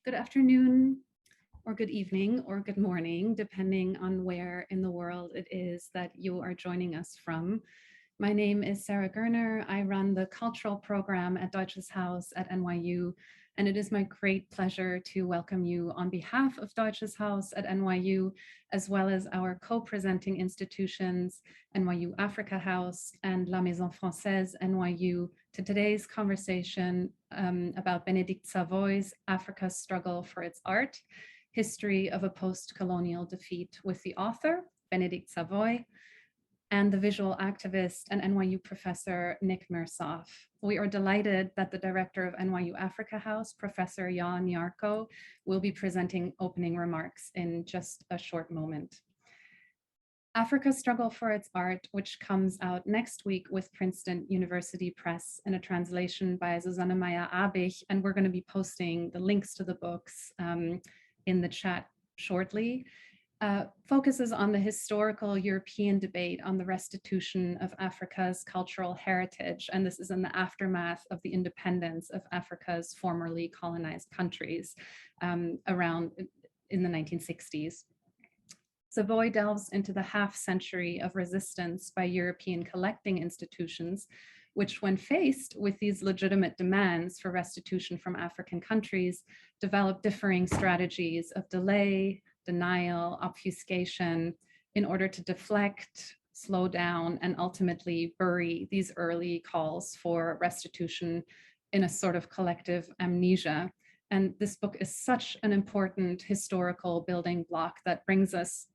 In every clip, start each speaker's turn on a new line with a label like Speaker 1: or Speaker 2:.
Speaker 1: good afternoon, or good evening, or good morning, depending on where in the world it is that you are joining us from. My name is Sarah Gerner. I run the cultural program at Deutsches Haus at NYU, and it is my great pleasure to welcome you on behalf of Deutsches Haus at NYU, as well as our co-presenting institutions, NYU Africa House and La Maison Française NYU, to today's conversation about Bénédicte Savoy's Africa's Struggle for Its Art, History of a Post-Colonial Defeat, with the author, Bénédicte Savoy, and the visual activist and NYU professor, Nick Mirzoeff. We are delighted that the director of NYU Africa House, Professor Jan Nyarko, will be presenting opening remarks in just a short moment. Africa's Struggle for Its Art, which comes out next week with Princeton University Press in a translation by Susanne Meyer-Abich, and we're going to be posting the links to the books in the chat shortly, focuses on the historical European debate on the restitution of Africa's cultural heritage. And this is in the aftermath of the independence of Africa's formerly colonized countries around in the 1960s. Savoy delves into the half-century of resistance by European collecting institutions, which, when faced with these legitimate demands for restitution from African countries, developed differing strategies of delay, denial, obfuscation, in order to deflect, slow down, and ultimately bury these early calls for restitution in a sort of collective amnesia. And this book is such an important historical building block that brings us,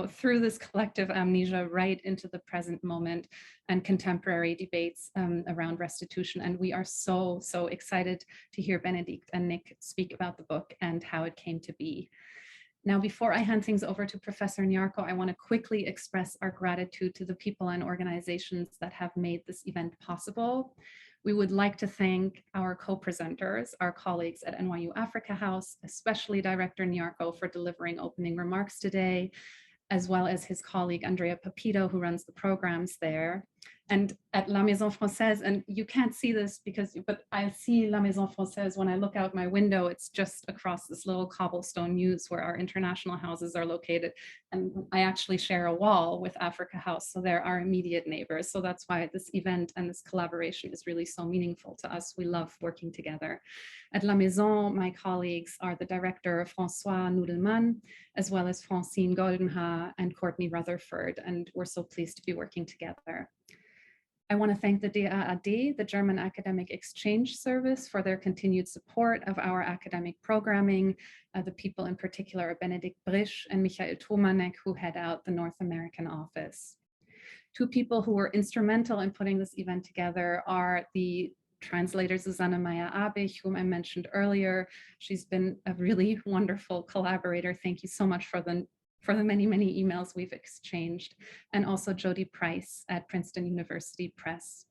Speaker 1: through this collective amnesia right into the present moment and contemporary debates around restitution. And we are so excited to hear Bénédicte and Nick speak about the book and how it came to be. Now, before I hand things over to Professor Nyarko, I want to quickly express our gratitude to the people and organizations that have made this event possible. We would like to thank our co-presenters, our colleagues at NYU Africa House, especially Director Nyarko for delivering opening remarks today, as well as his colleague, Andrea Pepito, who runs the programs there. And at La Maison Française, and you can't see this but I see La Maison Française when I look out my window. It's just across this little cobblestone mews where our international houses are located. And I actually share a wall with Africa House, so they're our immediate neighbors. So that's why this event and this collaboration is really so meaningful to us. We love working together. At La Maison, my colleagues are the director, François Nudelman, as well as Francine Goldenha and Courtney Rutherford, and we're so pleased to be working together. I want to thank the DAAD, the German Academic Exchange Service, for their continued support of our academic programming. The people in particular are Bénédicte Brisch and Michael Tomanek, who head out the North American office. Two people who were instrumental in putting this event together are the translator Susanne Meyer-Abich, whom I mentioned earlier. She's been a really wonderful collaborator. Thank you so much for the many emails we've exchanged, and also Jody Price at Princeton University Press.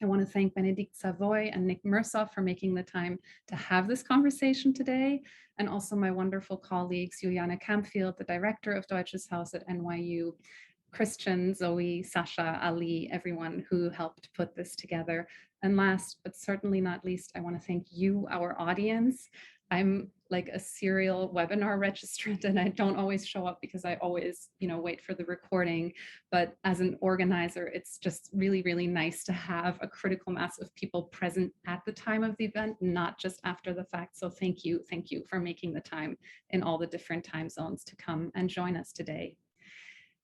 Speaker 1: I want to thank Bénédicte Savoy and Nick Mirzoeff for making the time to have this conversation today, and also my wonderful colleagues, Juliana Campfield, the director of Deutsches Haus at NYU, Christian, Zoe, Sasha, Ali, everyone who helped put this together. And last, but certainly not least, I want to thank you, our audience. I'm like a serial webinar registrant, and I don't always show up because I always, wait for the recording. But as an organizer, it's just really nice to have a critical mass of people present at the time of the event, not just after the fact. So thank you for making the time in all the different time zones to come and join us today.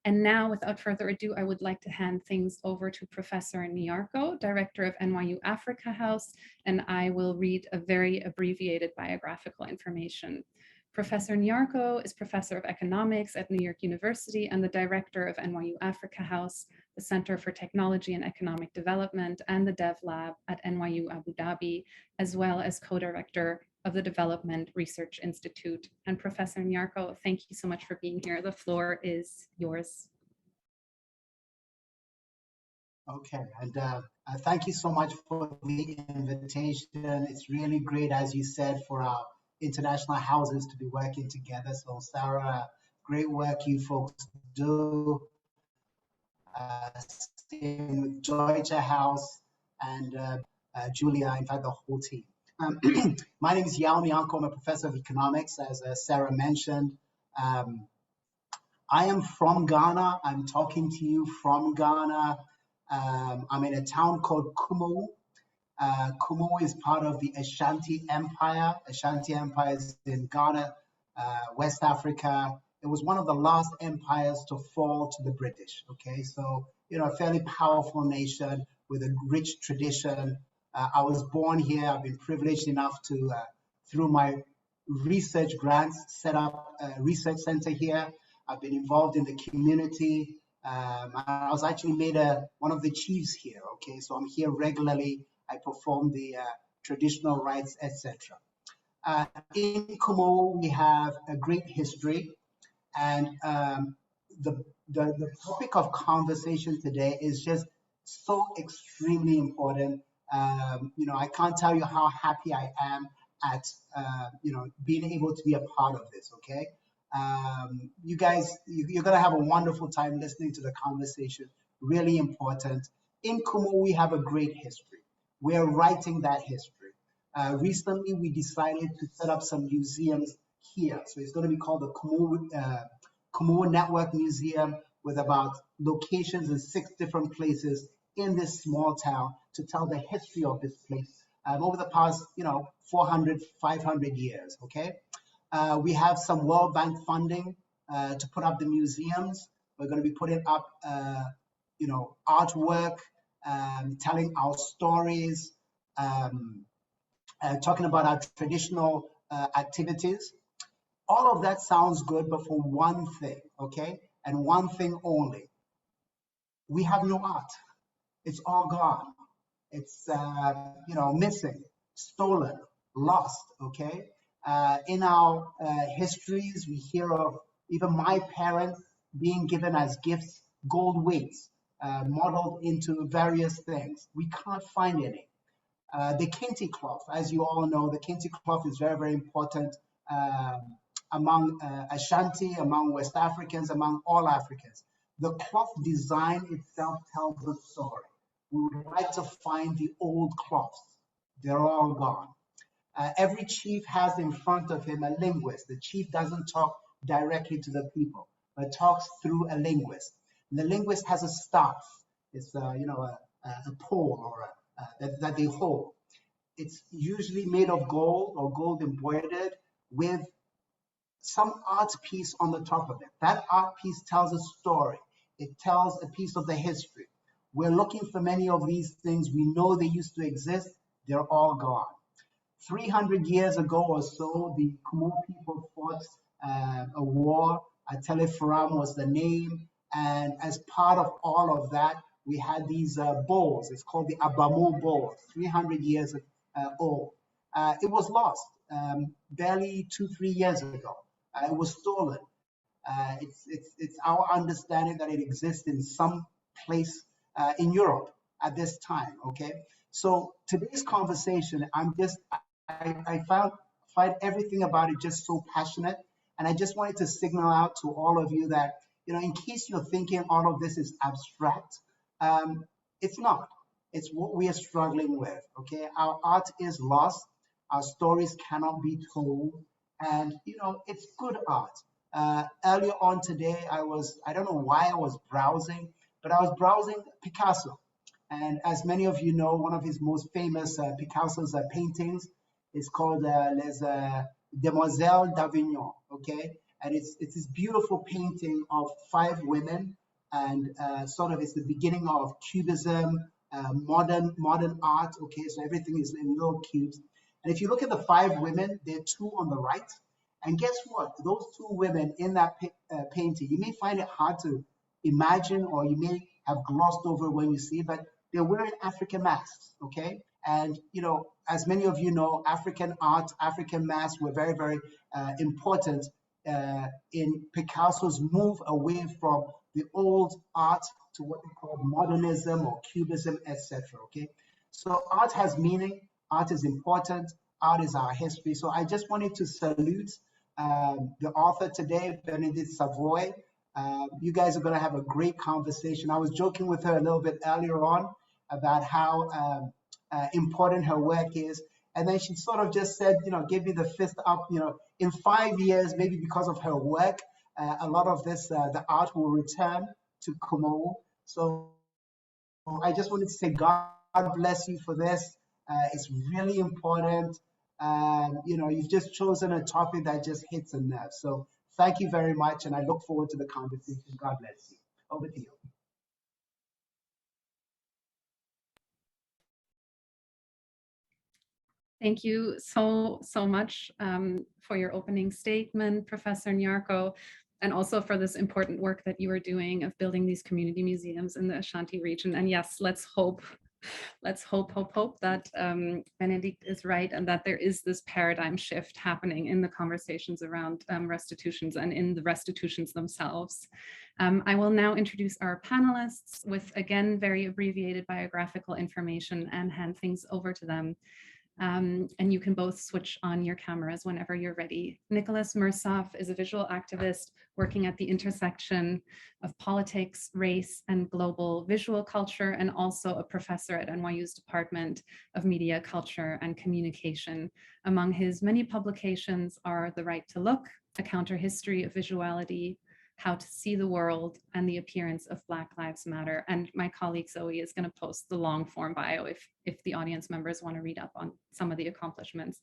Speaker 1: And now, without further ado, I would like to hand things over to Professor Nyarko, Director of NYU Africa House, and I will read a very abbreviated biographical information. Professor Nyarko is Professor of Economics at New York University and the Director of NYU Africa House, the Center for Technology and Economic Development, and the Dev Lab at NYU Abu Dhabi, as well as co-director of the Development Research Institute. And Professor Nyarko, thank you so much for being here. The floor is yours.
Speaker 2: Okay, and thank you so much for the invitation. It's really great, as you said, for our international houses to be working together. So Sarah, great work you folks do. Same with Deutsche Haus and Julia, in fact, the whole team. Um, my name is Yao Mianko. I'm a professor of economics, as Sarah mentioned. I am from Ghana. I'm talking to you from Ghana. I'm in a town called Kumu. Kumu is part of the Ashanti Empire. Ashanti Empire is in Ghana, West Africa. It was one of the last empires to fall to the British. Okay, so a fairly powerful nation with a rich tradition. I was born here. I've been privileged enough to, through my research grants, set up a research center here. I've been involved in the community. I was actually made one of the chiefs here. Okay, so I'm here regularly. I perform the traditional rites, etc. In Kumu, we have a great history, and the topic of conversation today is just so extremely important. I can't tell you how happy I am at being able to be a part of this. Okay, you guys, you're gonna have a wonderful time listening to the conversation. Really important. In Kumu, we have a great history. We're writing that history. Recently, we decided to set up some museums here. So it's going to be called the Kumu Network Museum, with about locations in 6 different places in this small town to tell the history of this place over the past, 400, 500 years. Okay, we have some World Bank funding to put up the museums. We're going to be putting up, artwork, telling our stories, talking about our traditional activities. All of that sounds good, but for one thing, okay? And one thing only. We have no art. It's all gone. It's, missing, stolen, lost, okay? In our histories, we hear of even my parents being given as gifts gold weights, modeled into various things. We can't find any. The kente cloth, as you all know, the kente cloth is very, very important among Ashanti, among West Africans, among all Africans. The cloth design itself tells a story. We would like to find the old cloths. They're all gone. Every chief has in front of him a linguist. The chief doesn't talk directly to the people, but talks through a linguist. And the linguist has a staff. It's a pole or that they hold. It's usually made of gold or gold embroidered with some art piece on the top of it. That art piece tells a story. It tells a piece of the history. We're looking for many of these things. We know they used to exist. They're all gone. 300 years ago or so, the Kumu people fought a war. Atelefuram was the name. And as part of all of that, we had these bowls. It's called the Abamo Bowl, 300 years old. It was lost barely 2-3 years ago. It was stolen. It's our understanding that it exists in some place in Europe at this time. Okay, so today's conversation, I find everything about it just so passionate, and I just wanted to signal out to all of you that in case you're thinking all of this is abstract, it's not. It's what we are struggling with. Okay, our art is lost. Our stories cannot be told, and it's good art. Earlier on today, I don't know why I was browsing, but I was browsing Picasso. And as many of you know, one of his most famous Picasso's paintings is called Les Demoiselles d'Avignon, okay? And it's this beautiful painting of 5 women, and sort of it's the beginning of Cubism, modern art, okay? So everything is in little cubes. And if you look at the 5 women, there are 2 on the right. And guess what? Those 2 women in that painting, you may find it hard to imagine, or you may have glossed over when you see it, but they're wearing African masks, okay? And, as many of you know, African art, African masks were very, very important in Picasso's move away from the old art to what they call modernism or cubism, etc., okay? So art has meaning, art is important, art is our history. So I just wanted to salute the author today, Bénédicte Savoy. You guys are going to have a great conversation. I was joking with her a little bit earlier on about how important her work is. And then she sort of just said, give me the fist up, in 5 years, maybe because of her work, a lot of this, the art will return to Kumo. So I just wanted to say, God bless you for this. It's really important. You've just chosen a topic that just hits a nerve. So thank you very much. And I look forward to the conversation. God bless you. Over to you.
Speaker 1: Thank you so much for your opening statement, Professor Nyarko, and also for this important work that you are doing of building these community museums in the Ashanti region. And yes, let's hope that Bénédicte is right and that there is this paradigm shift happening in the conversations around restitutions and in the restitutions themselves. I will now introduce our panelists with, again, very abbreviated biographical information and hand things over to them. And you can both switch on your cameras whenever you're ready. Nicholas Mirzoeff is a visual activist working at the intersection of politics, race, and global visual culture, and also a professor at NYU's Department of Media, Culture, and Communication. Among his many publications are The Right to Look, A Counter-History of Visuality, How to See the World, and The Appearance of Black Lives Matter. And my colleague Zoe is going to post the long form bio if the audience members want to read up on some of the accomplishments.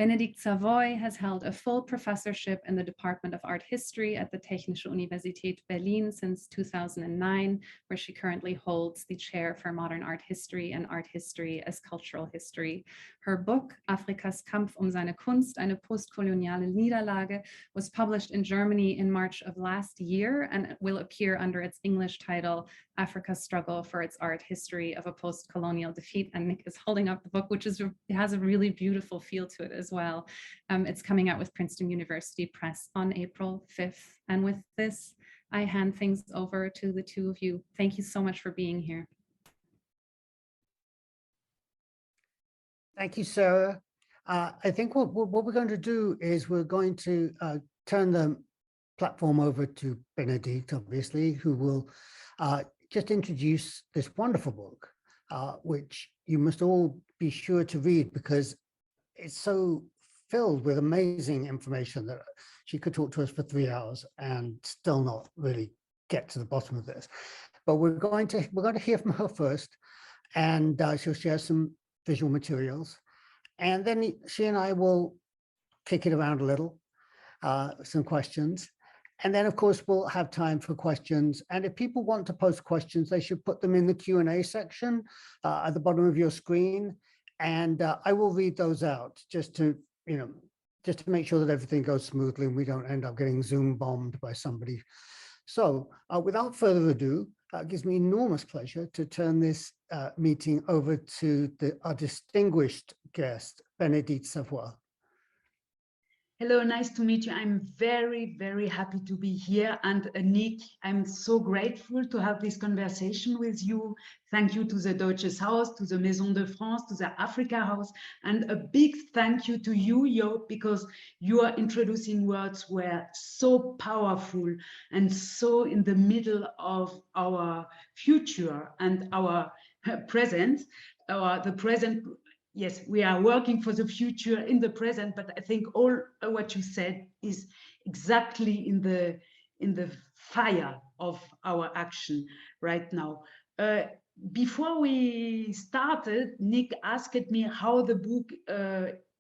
Speaker 1: Bénédicte Savoy has held a full professorship in the Department of Art History at the Technische Universität Berlin since 2009, where she currently holds the chair for Modern Art History and Art History as Cultural History. Her book, Afrikas Kampf seine Kunst, eine postkoloniale Niederlage, was published in Germany in March of last year and will appear under its English title, Africa's Struggle for its Art History of a Postcolonial Defeat. And Nick is holding up the book, which has a really beautiful feel to it as well. It's coming out with Princeton University Press on April 5th. And with this, I hand things over to the two of you. Thank you so much for being here.
Speaker 3: Thank you, Sarah. I think what we're going to do is we're going to turn the platform over to Bénédicte, obviously, who will just introduce this wonderful book, which you must all be sure to read because it's so filled with amazing information that she could talk to us for 3 hours and still not really get to the bottom of this. But we're going to hear from her first, and she'll share some visual materials, and then she and I will kick it around a little, some questions, and then of course we'll have time for questions. And if people want to post questions, they should put them in the Q&A section at the bottom of your screen, and I will read those out just to make sure that everything goes smoothly and we don't end up getting Zoom bombed by somebody. So without further ado, it gives me enormous pleasure to turn this meeting over to our distinguished guest, Bénédicte Savoy.
Speaker 4: Hello, nice to meet you. I'm very, very happy to be here. And Nick, I'm so grateful to have this conversation with you. Thank you to the Deutsches Haus, to the Maison France, to the Africa House, and a big thank you to you, Yo, because your introducing words were so powerful and so in the middle of our future and our present, the present. Yes, we are working for the future in the present, but I think all what you said is exactly in the fire of our action right now. Before we started, Nick asked me how the book,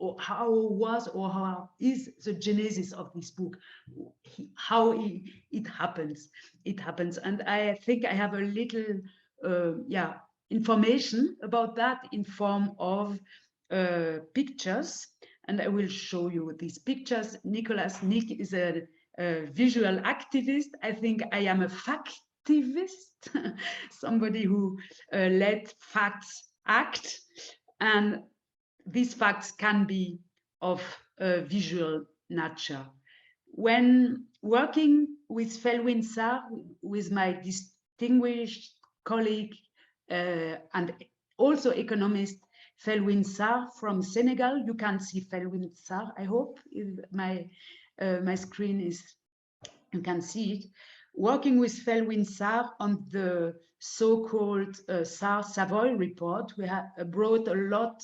Speaker 4: or how is the genesis of this book, how it happens. It happens, and I think I have a little, information about that in form of pictures, and I will show you these pictures. Nick is a visual activist. I think I am a factivist, somebody who let facts act, and these facts can be of visual nature. When working with Felwine Sarr, with my distinguished colleague and also economist Felwine Sarr from Senegal. You can see Felwine Sarr, I hope. My screen is, you can see it. Working with Felwine Sarr on the so-called Sarr-Savoy report, we have brought a lot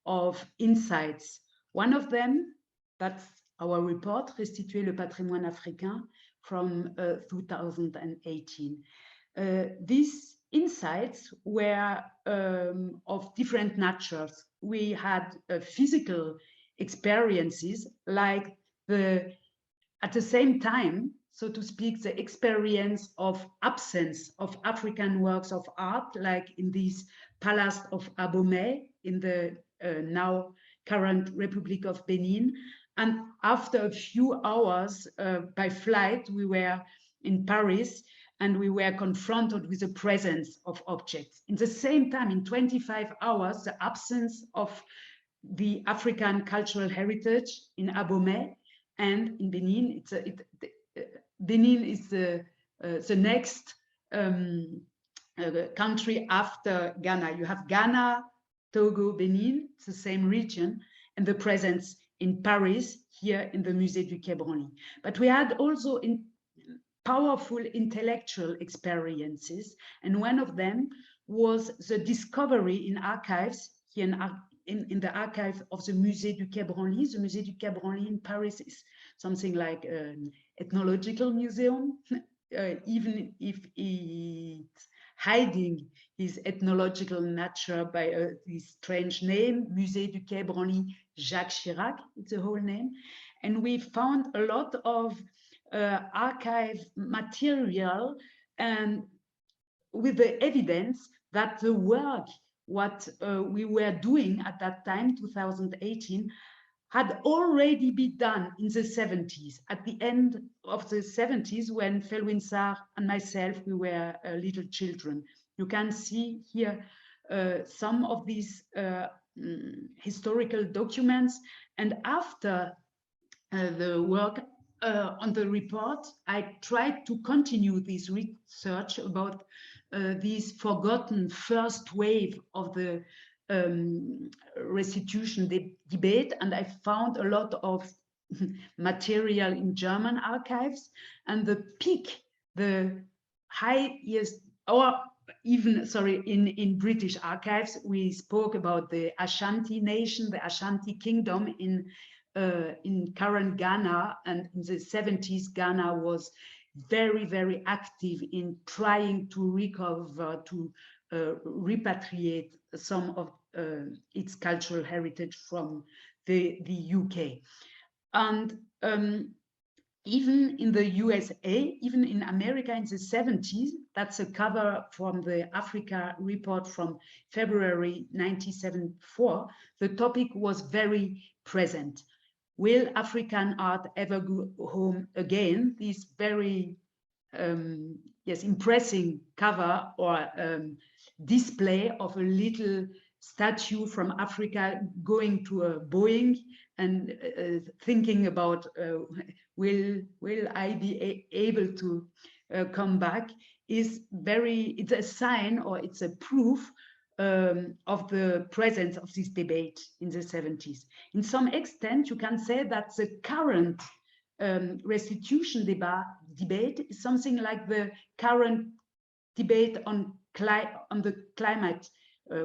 Speaker 4: of insights. One of them, that's our report, Restituer le patrimoine africain, from 2018. These insights were of different natures. We had physical experiences, like at the same time, so to speak, the experience of absence of African works of art, like in this Palace of Abomey in the now current Republic of Benin. And after a few hours by flight, we were in Paris, and we were confronted with the presence of objects. In the same time, in 25 hours, the absence of the African cultural heritage in Abomey, and in Benin. Benin is the next country after Ghana. You have Ghana, Togo, Benin, it's the same region, and the presence in Paris, here in the Musée du Quai Branly. But we had also powerful intellectual experiences, and one of them was the discovery in archives, here in the archive of the Musée du Quai Branly. The Musée du Quai Branly in Paris is something like an ethnological museum, even if it's hiding his ethnological nature by this strange name, Musée du Quai Branly Jacques Chirac, it's the whole name. And we found a lot of archive material, and with the evidence that the work, what we were doing at that time, 2018, had already been done in the 70s, at the end of the 70s, when Felwine Sarr and myself, we were little children. You can see here some of these historical documents. And after the work on the report, I tried to continue this research about this forgotten first wave of the restitution debate, and I found a lot of material in German archives, and the peak, the highest, or even, sorry, in British archives, we spoke about the Ashanti nation, the Ashanti kingdom in current Ghana, and in the 70s, Ghana was very, very active in trying to recover, to repatriate some of its cultural heritage from the UK. And even in the USA, even in America in the 70s, that's a cover from the Africa report from February 1974, the topic was very present. Will African art ever go home again? This very impressive cover or display of a little statue from Africa going to a Boeing and thinking about will I be able to come back, is it's a sign, or it's a proof of the presence of this debate in the 70s. In some extent, you can say that the current restitution debate is something like the current debate on the climate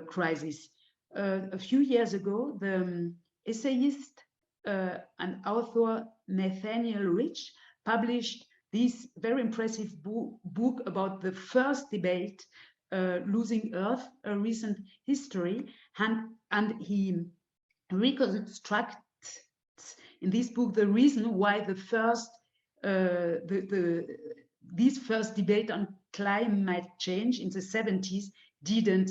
Speaker 4: crisis. A few years ago, the essayist and author Nathaniel Rich published this very impressive book about the first debate, Losing Earth, a recent history, and he reconstructs in this book the reason why the first this first debate on climate change in the 70s didn't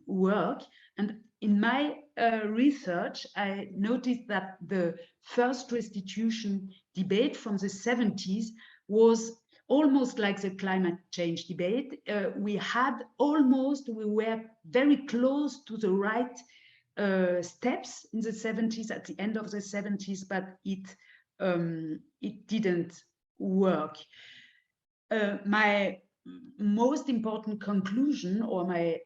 Speaker 4: work. And in my research, I noticed that the first restitution debate from the 70s was almost like the climate change debate. We were very close to the right steps in the 70s, at the end of the 70s, but it didn't work. My most important conclusion, or my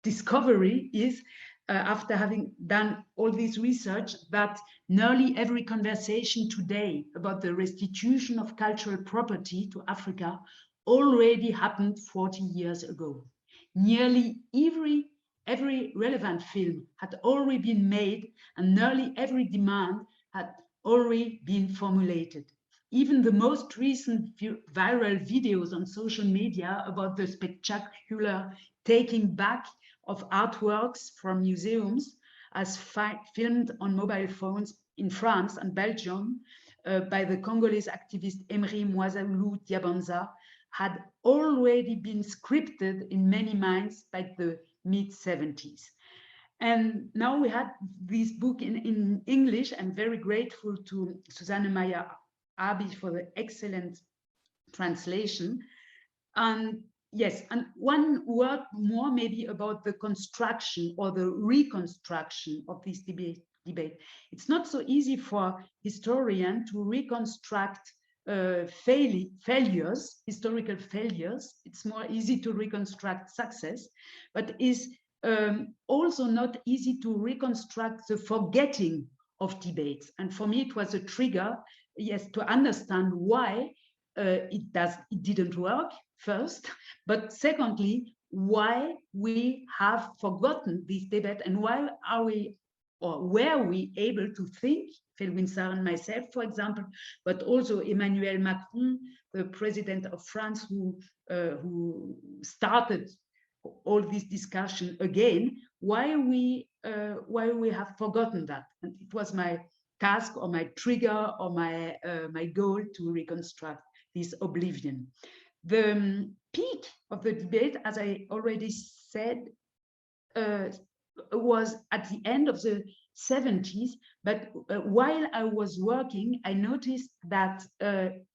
Speaker 4: discovery, is after having done all this research, that nearly every conversation today about the restitution of cultural property to Africa already happened 40 years ago. Nearly every relevant film had already been made and nearly every demand had already been formulated. Even the most recent viral videos on social media about the spectacular taking back of artworks from museums as filmed on mobile phones in France and Belgium by the Congolese activist Emery Mwazaulu Diabanza had already been scripted in many minds by the mid-70s. And now we had this book in English. I'm very grateful to Susanne Meyer-Abich for the excellent translation. And yes, and one word more maybe about the construction or the reconstruction of this debate. It's not so easy for historians to reconstruct failures, historical failures. It's more easy to reconstruct success, but is also not easy to reconstruct the forgetting of debates. And for me, it was a trigger, yes, to understand why it didn't work first, but secondly, why we have forgotten this debate and why are we, or were we able to think, Felwine Sarr and myself, for example, but also Emmanuel Macron, the president of France, who started all this discussion again, why we have forgotten that. And it was my task or my trigger or my goal to reconstruct this oblivion. The peak of the debate, as I already said, was at the end of the 70s, but while I was working, I noticed that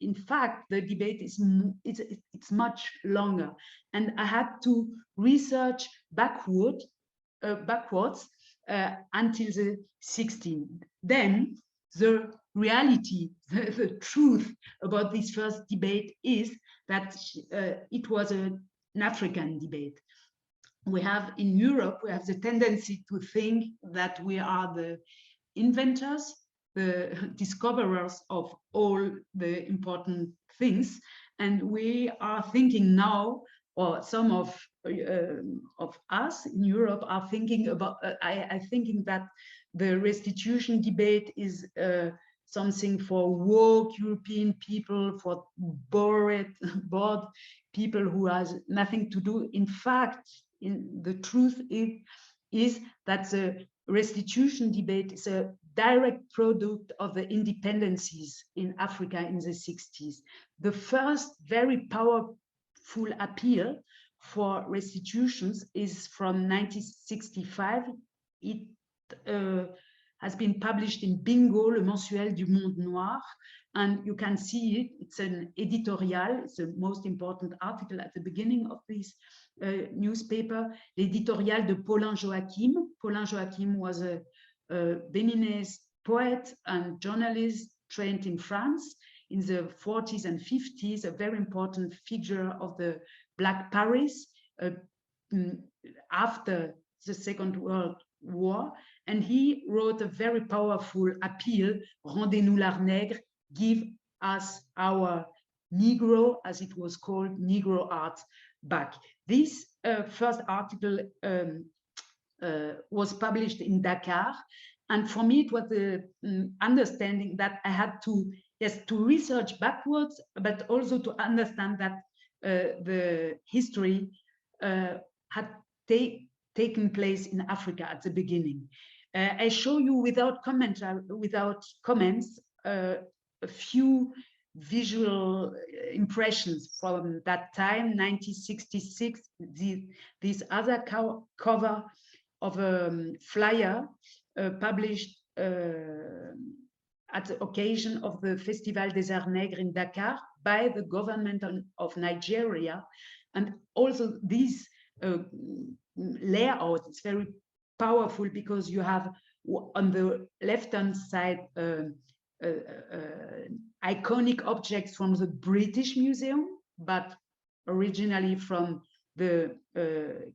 Speaker 4: in fact the debate is it's much longer, and I had to research backwards until the 16th. Then the reality, the truth about this first debate is that it was an African debate. We have in Europe, we have the tendency to think that we are the inventors, the discoverers of all the important things. And we are thinking now, or some of us in Europe are thinking about, I thinking that the restitution debate is something for woke European people, for bored people who has nothing to do. In fact, the truth is that the restitution debate is a direct product of the independencies in Africa in the 60s. The first very powerful appeal for restitutions is from 1965. It has been published in Bingo, le mensuel du monde noir, and you can see it. It's an editorial. It's the most important article at the beginning of this newspaper, l'éditorial de Paulin Joachim. Paulin Joachim was a Beninese poet and journalist trained in France in the 40s and 50s, a very important figure of the Black Paris after the Second World War. And he wrote a very powerful appeal, Rendez-nous l'art nègre, give us our Negro, as it was called, Negro art back. This first article was published in Dakar. And for me, it was the understanding that I had to, yes, to research backwards, but also to understand that the history had taken place in Africa at the beginning. I show you without comments a few visual impressions from that time, 1966. This other cover of a flyer published at the occasion of the Festival des Arts Nègres in Dakar by the government of Nigeria. And also this layout is very powerful because you have on the left-hand side iconic objects from the British Museum, but originally from the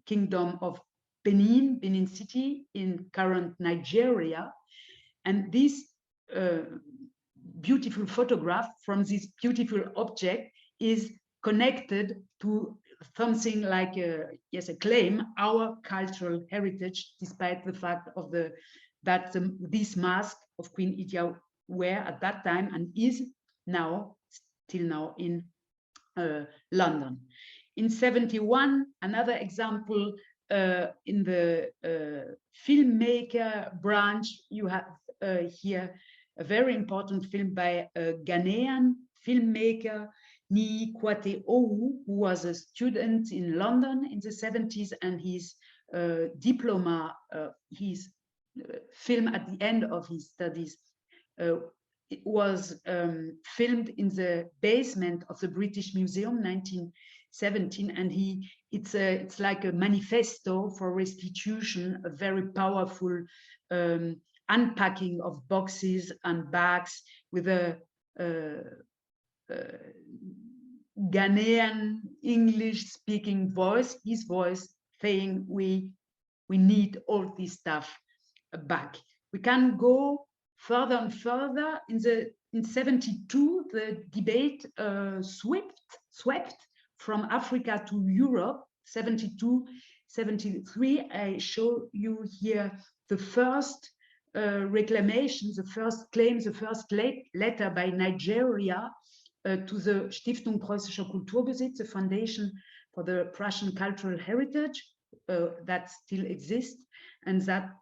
Speaker 4: Kingdom of Benin City in current Nigeria. And this beautiful photograph from this beautiful object is connected to something like a claim, our cultural heritage, despite the fact of this mask of Queen Idia were at that time and is now, till now, in London. In 1971, another example, in the Filmmaker Branch, you have here a very important film by a Ghanaian filmmaker, Ni Kwate Owu, who was a student in London in the 70s, and his diploma, his film at the end of his studies, it was filmed in the basement of the British Museum, 1917, and it's like a manifesto for restitution, a very powerful unpacking of boxes and bags with a Ghanaian English-speaking voice, his voice saying, we need all this stuff back. We can go further and further. In 72, the debate swept from Africa to Europe. 72, 73, I show you here the first reclamation, the first claim, the first letter by Nigeria to the Stiftung Preußischer Kulturbesitz, the foundation for the Prussian cultural heritage that still exists, and that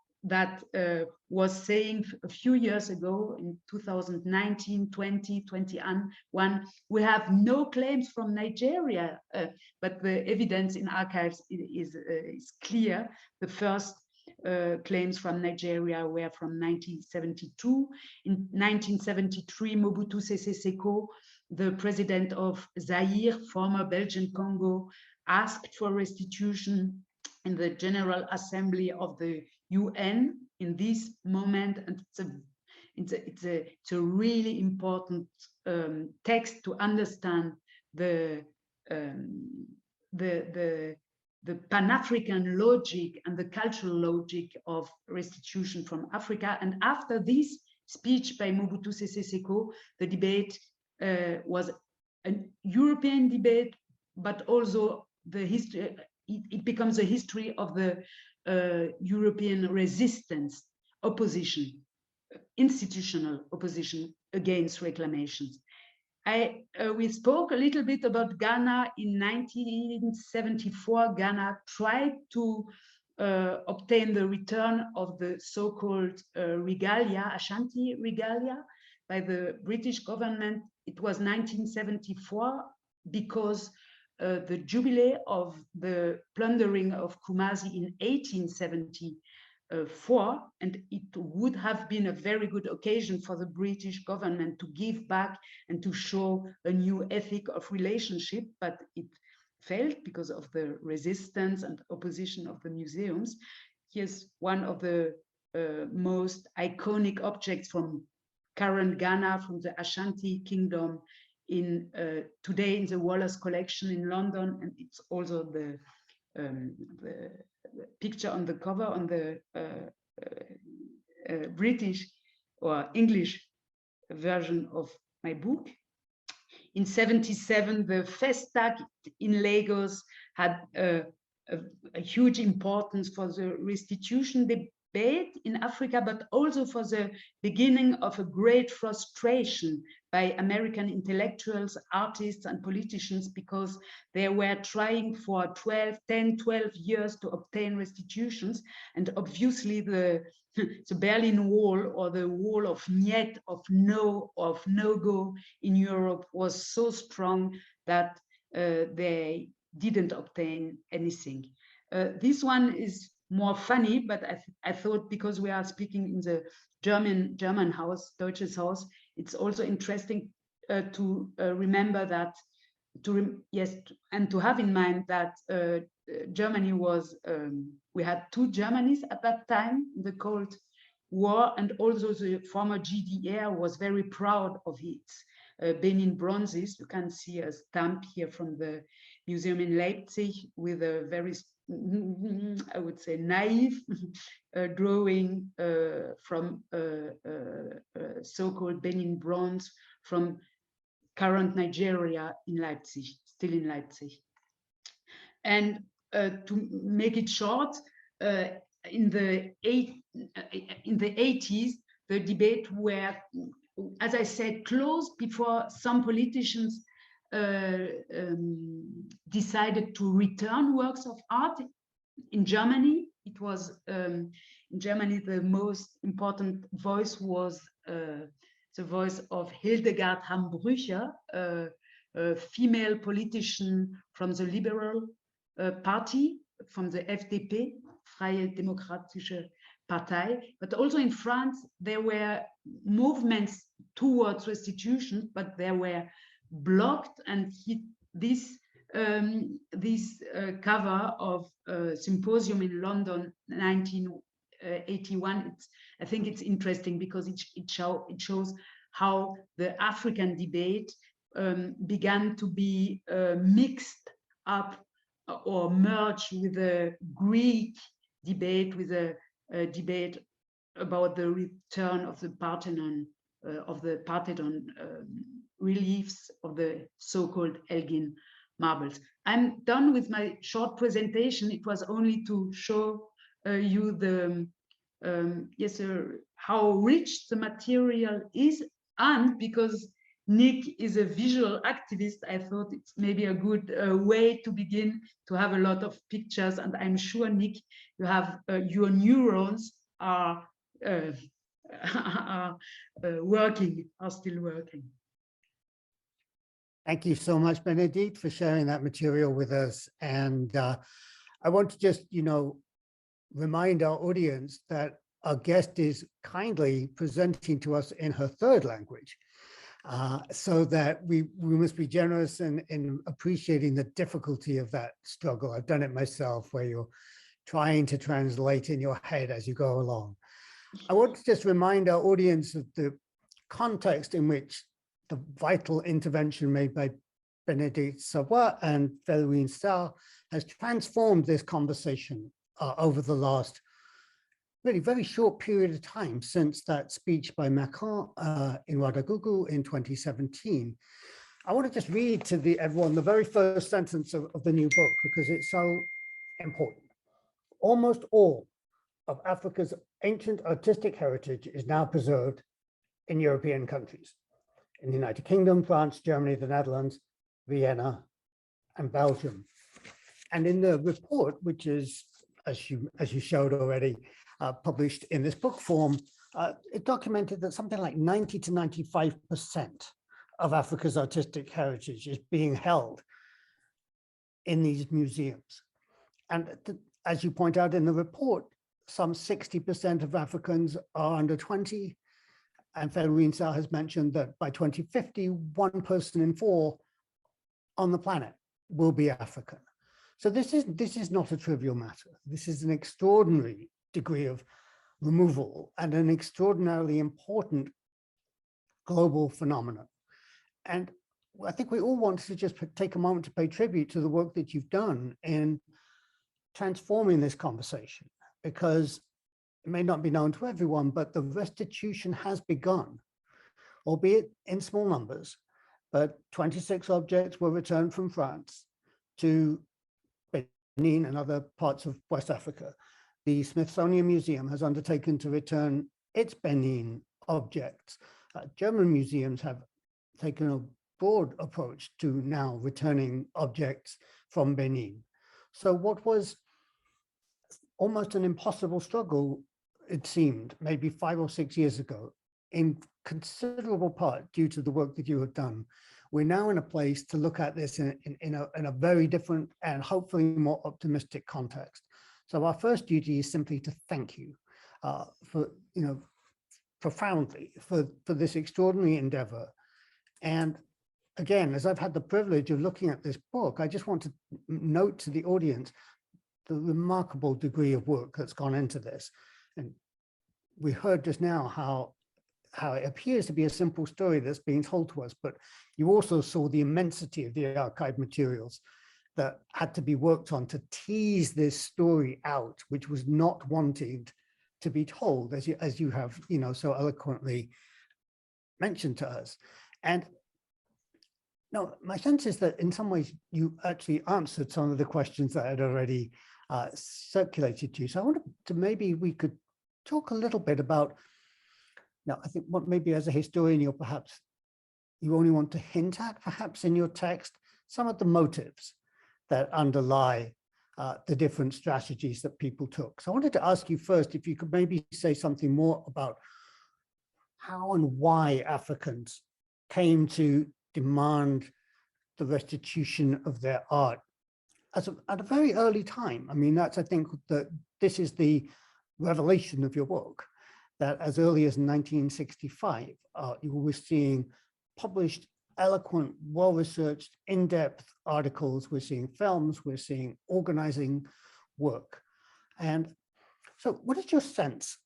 Speaker 4: was saying a few years ago, in 2019, 20, 21, we have no claims from Nigeria, but the evidence in archives is clear. The first claims from Nigeria were from 1972. In 1973, Mobutu Sese Seko, the president of Zaire, former Belgian Congo, asked for restitution in the General Assembly of the UN in this moment, and it's a really important text to understand the Pan-African logic and the cultural logic of restitution from Africa. And after this speech by Mobutu Sese Seko, the debate was a European debate, but also the history. It becomes a history of the European resistance, opposition, institutional opposition against reclamations. We spoke a little bit about Ghana. In 1974, Ghana tried to obtain the return of the so-called regalia, Ashanti regalia, by the British government. It was 1974 because the jubilee of the plundering of Kumasi in 1874, and it would have been a very good occasion for the British government to give back and to show a new ethic of relationship, but it failed because of the resistance and opposition of the museums. Here's one of the most iconic objects from current Ghana, from the Ashanti Kingdom, in today in the Wallace collection in London, and it's also the picture on the cover on the British or English version of my book. In 77, the Festac in Lagos had a huge importance for the restitution debate in Africa, but also for the beginning of a great frustration by American intellectuals, artists, and politicians, because they were trying for 10, 12 years to obtain restitutions. And obviously the Berlin Wall, or the wall of niet, of no-go in Europe, was so strong that they didn't obtain anything. This one is more funny, but I thought, because we are speaking in the German house, Deutsches Haus, it's also interesting to remember that, and to have in mind that Germany was, we had two Germanys at that time in the Cold War, and also the former GDR was very proud of its Benin bronzes. You can see a stamp here from the museum in Leipzig with a very, I would say, naive drawing from so-called Benin bronze from current Nigeria in Leipzig, still in Leipzig. And to make it short, in the 80s, the debate were, as I said, closed before some politicians decided to return works of art. In Germany, it was in Germany the most important voice was the voice of Hildegard Hambrücher, a female politician from the Liberal Party, from the FDP, Freie Demokratische Partei. But also in France, there were movements towards restitution, but they were blocked. And this cover of Symposium in London 1981, I think it's interesting because it shows how the African debate began to be mixed up or merged with the Greek debate, with a debate about the return of the Parthenon, reliefs of the so-called Elgin marbles. I'm done with my short presentation. It was only to show you the how rich the material is, and because Nick is a visual activist, I thought it's maybe a good way to begin to have a lot of pictures. And I'm sure, Nick, you have your neurons are still working.
Speaker 3: Thank you so much, Bénédicte, for sharing that material with us. And I want to just, remind our audience that our guest is kindly presenting to us in her third language, so that we must be generous in appreciating the difficulty of that struggle. I've done it myself, where you're trying to translate in your head as you go along. I want to just remind our audience of the context in which the vital intervention made by Bénédicte Savoy and Félix Sarr has transformed this conversation over the last really very short period of time since that speech by Macron in Ouagadougou in 2017. I want to just read to everyone the very first sentence of the new book, because it's so important. Almost all of Africa's ancient artistic heritage is now preserved in European countries, in the United Kingdom, France, Germany, the Netherlands, Vienna, and Belgium. And in the report, which is, as you showed already, published in this book form, it documented that something like 90 to 95% of Africa's artistic heritage is being held in these museums. And as you point out in the report, some 60% of Africans are under 20. And Félix Sarr has mentioned that by 2050, 1 person in 4 on the planet will be African. So this is not a trivial matter. This is an extraordinary degree of removal and an extraordinarily important global phenomenon. And I think we all want to just take a moment to pay tribute to the work that you've done in transforming this conversation, because it may not be known to everyone, but the restitution has begun, albeit in small numbers, but 26 objects were returned from France to Benin and other parts of West Africa. The Smithsonian Museum has undertaken to return its Benin objects. German museums have taken a broad approach to now returning objects from Benin. So what was almost an impossible struggle, it seemed, maybe 5 or 6 years ago, in considerable part due to the work that you have done, we're now in a place to look at this in a very different and hopefully more optimistic context. So our first duty is simply to thank you for, profoundly for this extraordinary endeavor. And again, as I've had the privilege of looking at this book, I just want to note to the audience the remarkable degree of work that's gone into this. And we heard just now how it appears to be a simple story that's being told to us, but you also saw the immensity of the archived materials that had to be worked on to tease this story out, which was not wanted to be told, as you have, so eloquently mentioned to us. And No, my sense is that in some ways you actually answered some of the questions that had already circulated to you. So I wanted to, maybe we could talk a little bit about, now I think what maybe as a historian you're perhaps, you only want to hint at perhaps in your text, some of the motives that underlie the different strategies that people took. So I wanted to ask you first if you could maybe say something more about how and why Africans came to demand the restitution of their art at a very early time. I mean, that's, I think, that this is the revelation of your book, that as early as 1965, you were seeing published, eloquent, well-researched, in-depth articles. We're seeing films, we're seeing organizing work. And so what is your sense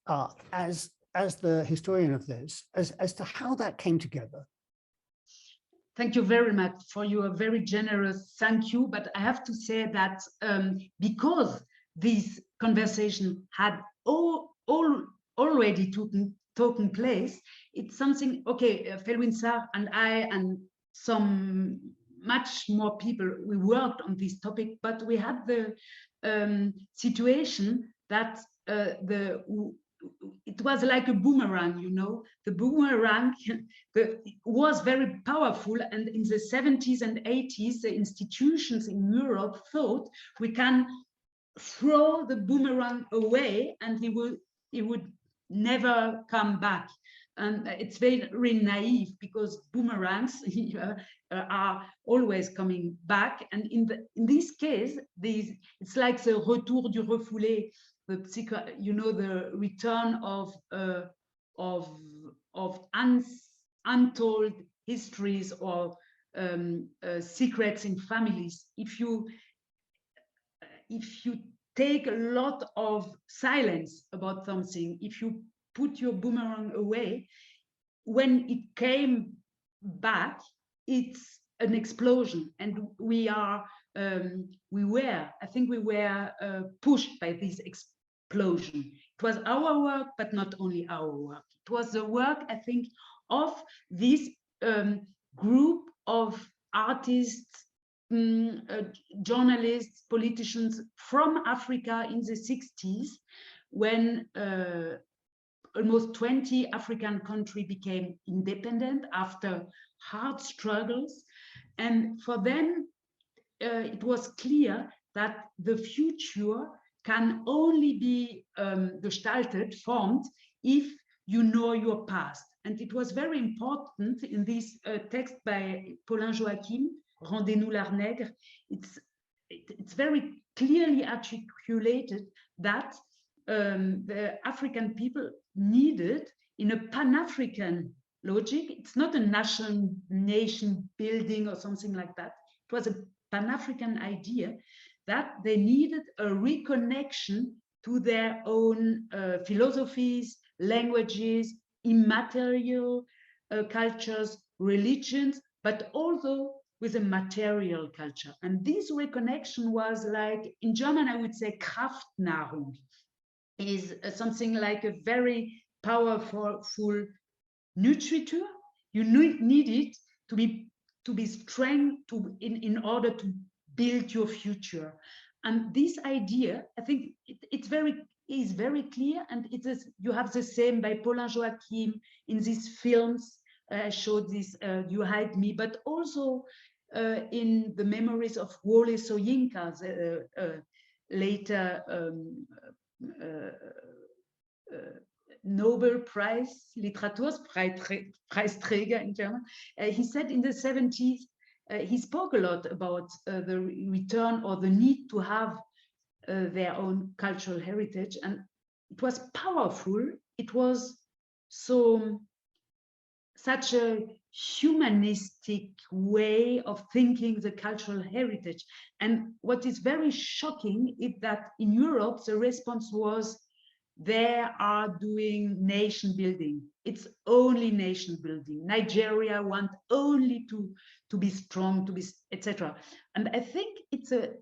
Speaker 3: as the historian of this, as to how that came together?
Speaker 4: Thank you very much for your very generous thank you. But I have to say that because this conversation had already taken place, it's something, okay, Felwinsar and I and some much more people, we worked on this topic, but we had the situation that it was like a boomerang, you know. The boomerang was very powerful, and in the 70s and 80s, the institutions in Europe thought we can throw the boomerang away and he would never come back. And it's very naive, because boomerangs are always coming back. And in this case, it's like the retour du refoulé, you know, the return of untold histories or secrets in families. If you take a lot of silence about something, if you put your boomerang away, when it came back, it's an explosion. And we were pushed by this explosion. It was our work, but not only our work. It was the work, I think, of this group of artists, journalists, politicians from Africa in the 60s, when almost 20 African countries became independent after hard struggles. And for them, it was clear that the future can only be gestalted, formed, if you know your past. And it was very important in this text by Paulin Joachim, Rendez-nous l'art nègre. It's very clearly articulated that the African people needed, in a Pan-African logic, it's not a nation building or something like that. It was a Pan-African idea that they needed a reconnection to their own philosophies, languages, immaterial cultures, religions, but also with a material culture. And this reconnection was like, in German, I would say Kraftnahrung, is something like a very powerful nutriture. You need it to be strong in order to build your future. And this idea, I think is very clear, and you have the same by Paulin Joachim in these films. I showed this, You Hide Me, but also in the memories of Wole Soyinka, the later Nobel Prize, Literaturpreisträger in German. He said in the 70s, he spoke a lot about the return or the need to have their own cultural heritage, and it was powerful. It was such a humanistic way of thinking the cultural heritage. And what is very shocking is that in Europe, the response was, they are doing nation building. It's only nation building. Nigeria want only to be strong, to be, etc. And I think it's a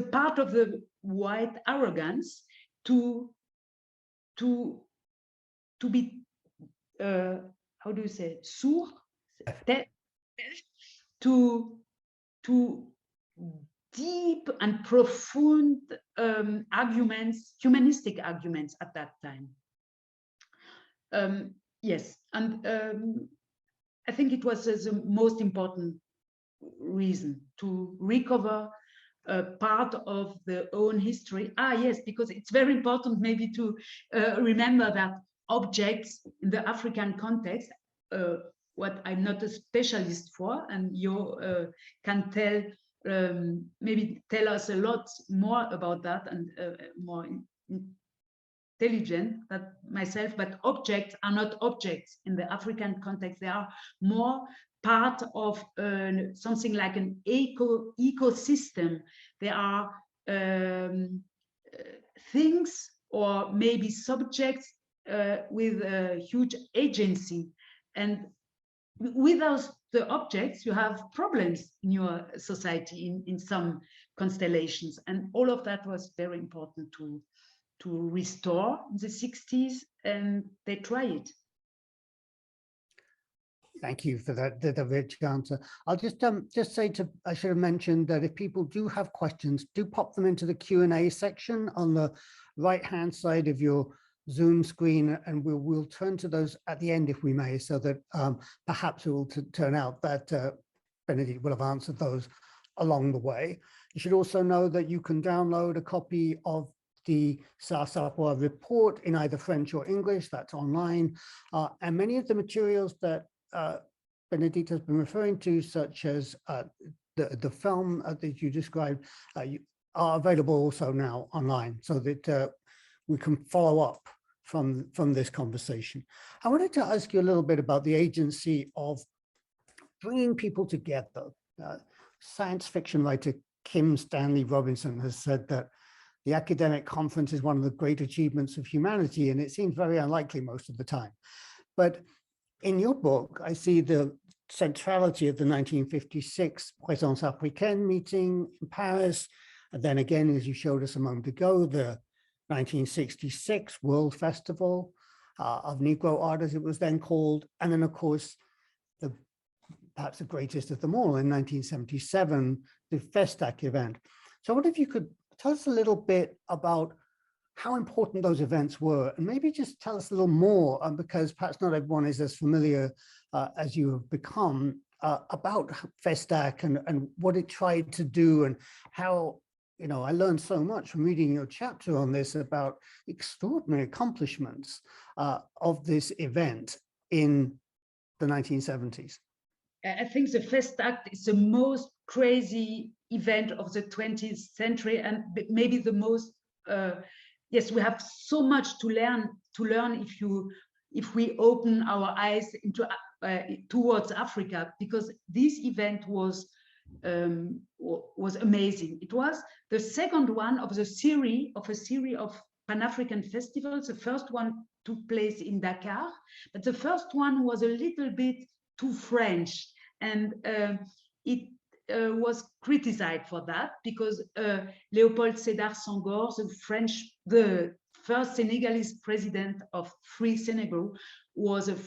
Speaker 4: part of the white arrogance to be how do you say, sourd, to deep and profound arguments, humanistic arguments at that time. Yes, and I think it was the most important reason to recover part of their own history. Yes, because it's very important maybe to remember that objects in the African context, what I'm not a specialist for, and you can tell, maybe tell us a lot more about that, and more intelligent than myself, but objects are not objects in the African context. They are more part of something like an ecosystem. They are things or maybe subjects with a huge agency. And without the objects, you have problems in your society, in some constellations. And all of that was very important to restore in the 60s, and they try it.
Speaker 3: Thank you for that, the rich answer. I'll just say I should have mentioned that if people do have questions, do pop them into the Q&A section on the right-hand side of your Zoom screen, and we'll turn to those at the end if we may, so that perhaps it will turn out that Bénédicte will have answered those along the way. You should also know that you can download a copy of the Sarah Savoy report in either French or English. That's online, and many of the materials that Bénédicte has been referring to, such as the film that you described, are available also now online, so that we can follow up from this conversation. I wanted to ask you a little bit about the agency of bringing people together. Science fiction writer Kim Stanley Robinson has said that the academic conference is one of the great achievements of humanity, and it seems very unlikely most of the time. But in your book, I see the centrality of the 1956 Présence Africaine meeting in Paris, and then again, as you showed us a moment ago, the 1966 World Festival of Negro Art, as it was then called, and then, of course, perhaps the greatest of them all in 1977, the Festac event. So I wonder if you could tell us a little bit about how important those events were, and maybe just tell us a little more, because perhaps not everyone is as familiar as you have become about Festac and what it tried to do, and how, you know, I learned so much from reading your chapter on this about extraordinary accomplishments of this event in the 1970s.
Speaker 4: I think the Festac is the most crazy event of the 20th century, and maybe the most, yes, we have so much to learn if we open our eyes into towards Africa, because this event was amazing. It was the second one of a series of Pan-African festivals. The first one took place in Dakar, but the first one was a little bit too French, and it was criticized for that, because Léopold Sédar Senghor, the first Senegalese president of Free Senegal, was a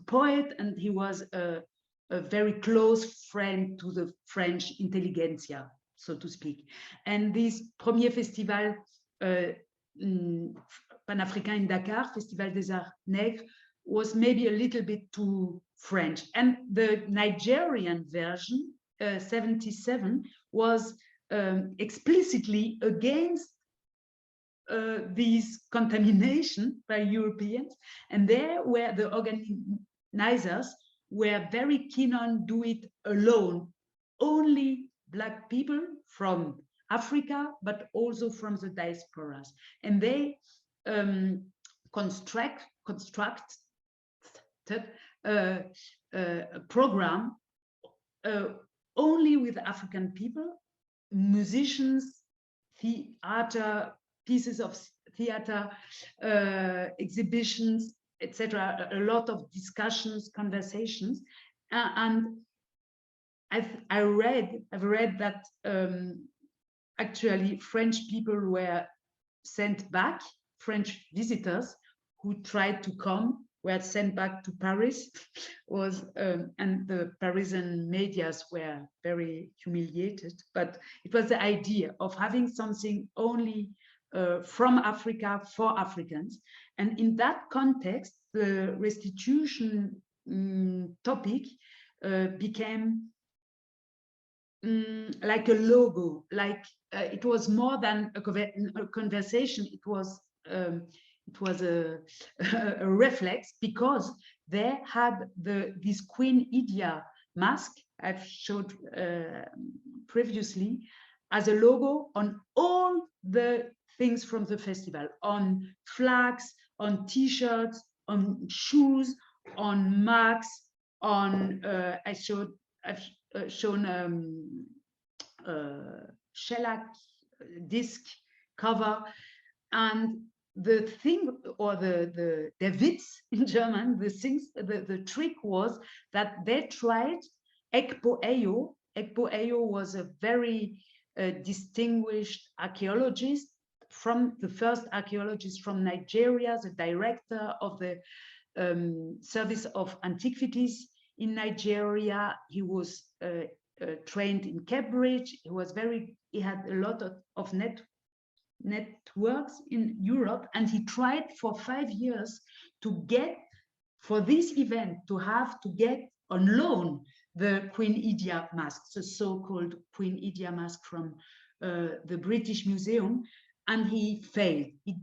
Speaker 4: poet, and he was a very close friend to the French intelligentsia, so to speak. And this Premier Festival Pan-Africain in Dakar, Festival des Arts Nègres, was maybe a little bit too French. And the Nigerian version, 77, was explicitly against this contamination by Europeans. And there where the organizers were very keen on do it alone, only Black people from Africa, but also from the diasporas. And they constructed a program only with African people, musicians, theater, pieces of theater, exhibitions, etc. A lot of discussions, conversations, and I've read that actually French people were sent back, French visitors who tried to come were sent back to Paris, and the Parisian medias were very humiliated. But it was the idea of having something only from Africa for Africans. And in that context, the restitution topic became like a logo, like it was more than a conversation. It was a reflex, because they had this Queen Idia mask I've showed previously as a logo on all the things from the festival, on flags, on t-shirts, on shoes, on mugs, on I've shown shellac disc cover. And the thing, or the Witz in German, the trick was that they tried Ekebo Ayo. Ekebo Ayo was a very distinguished archaeologist, from the first archaeologist from Nigeria, the director of the Service of Antiquities in Nigeria. He was trained in Cambridge. He had a lot of networks in Europe, and he tried for 5 years to get, for this event, to get on loan the Queen Idia mask, the so-called Queen Idia mask from the British Museum, and he failed. It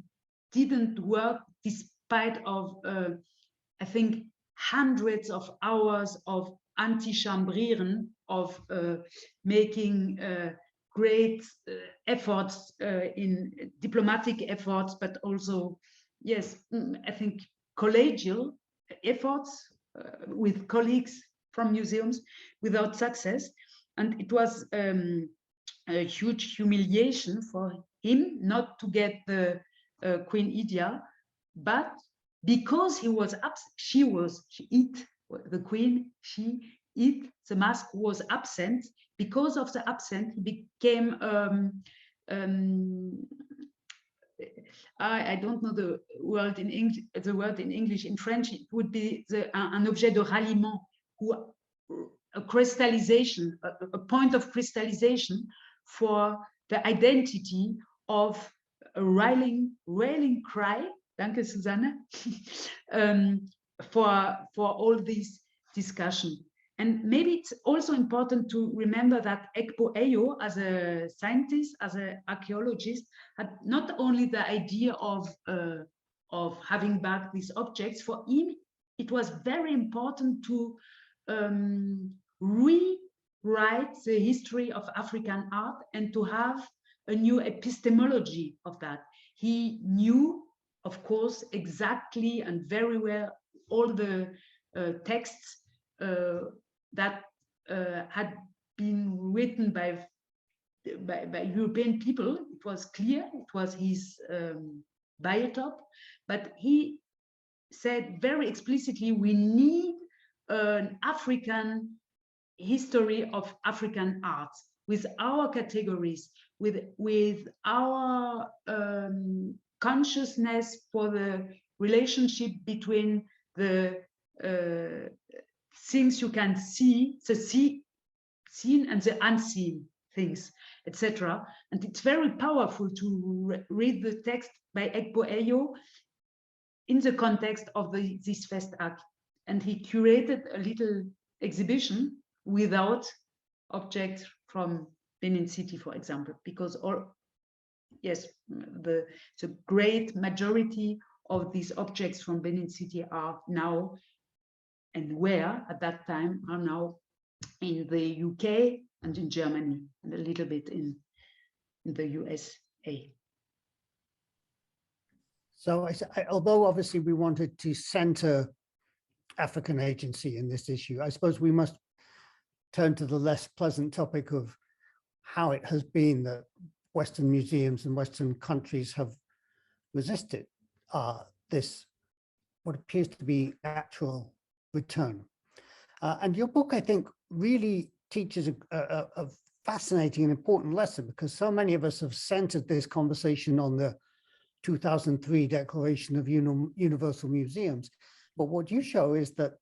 Speaker 4: didn't work, despite of I think hundreds of hours of anti-chambrieren, of making great efforts in diplomatic efforts, but also, yes, I think collegial efforts with colleagues from museums, without success. And it was a huge humiliation for him not to get the Queen Idia, but because the mask was absent. Because of the absent, he became I don't know the word in English. The word in English, in French, it would be un objet de ralliement, a crystallization, a point of crystallization for the identity of a rallying cry. Danke, Susanne. For all this discussion. And maybe it's also important to remember that Ekebo Ayo, as a scientist, as an archaeologist, had not only the idea of having back these objects. For him, it was very important to rewrite the history of African art and to have a new epistemology of that. He knew, of course, exactly and very well all the texts that had been written by European people. It was clear, it was his biotop, but he said very explicitly, we need an African history of African art, with our categories, with our consciousness for the relationship between the things you can see, the seen and the unseen things, etc. And it's very powerful to read the text by Ekebo Ayo in the context of this Festac. And he curated a little exhibition without objects from Benin City, for example, because the great majority of these objects from Benin City are now, and were at that time, are now in the UK and in Germany, and a little bit in the USA.
Speaker 3: So although obviously we wanted to center African agency in this issue, I suppose we must turn to the less pleasant topic of how it has been that Western museums and Western countries have resisted this, what appears to be actual return. And your book, I think, really teaches a fascinating and important lesson, because so many of us have centered this conversation on the 2003 Declaration of Universal Museums. But what you show is that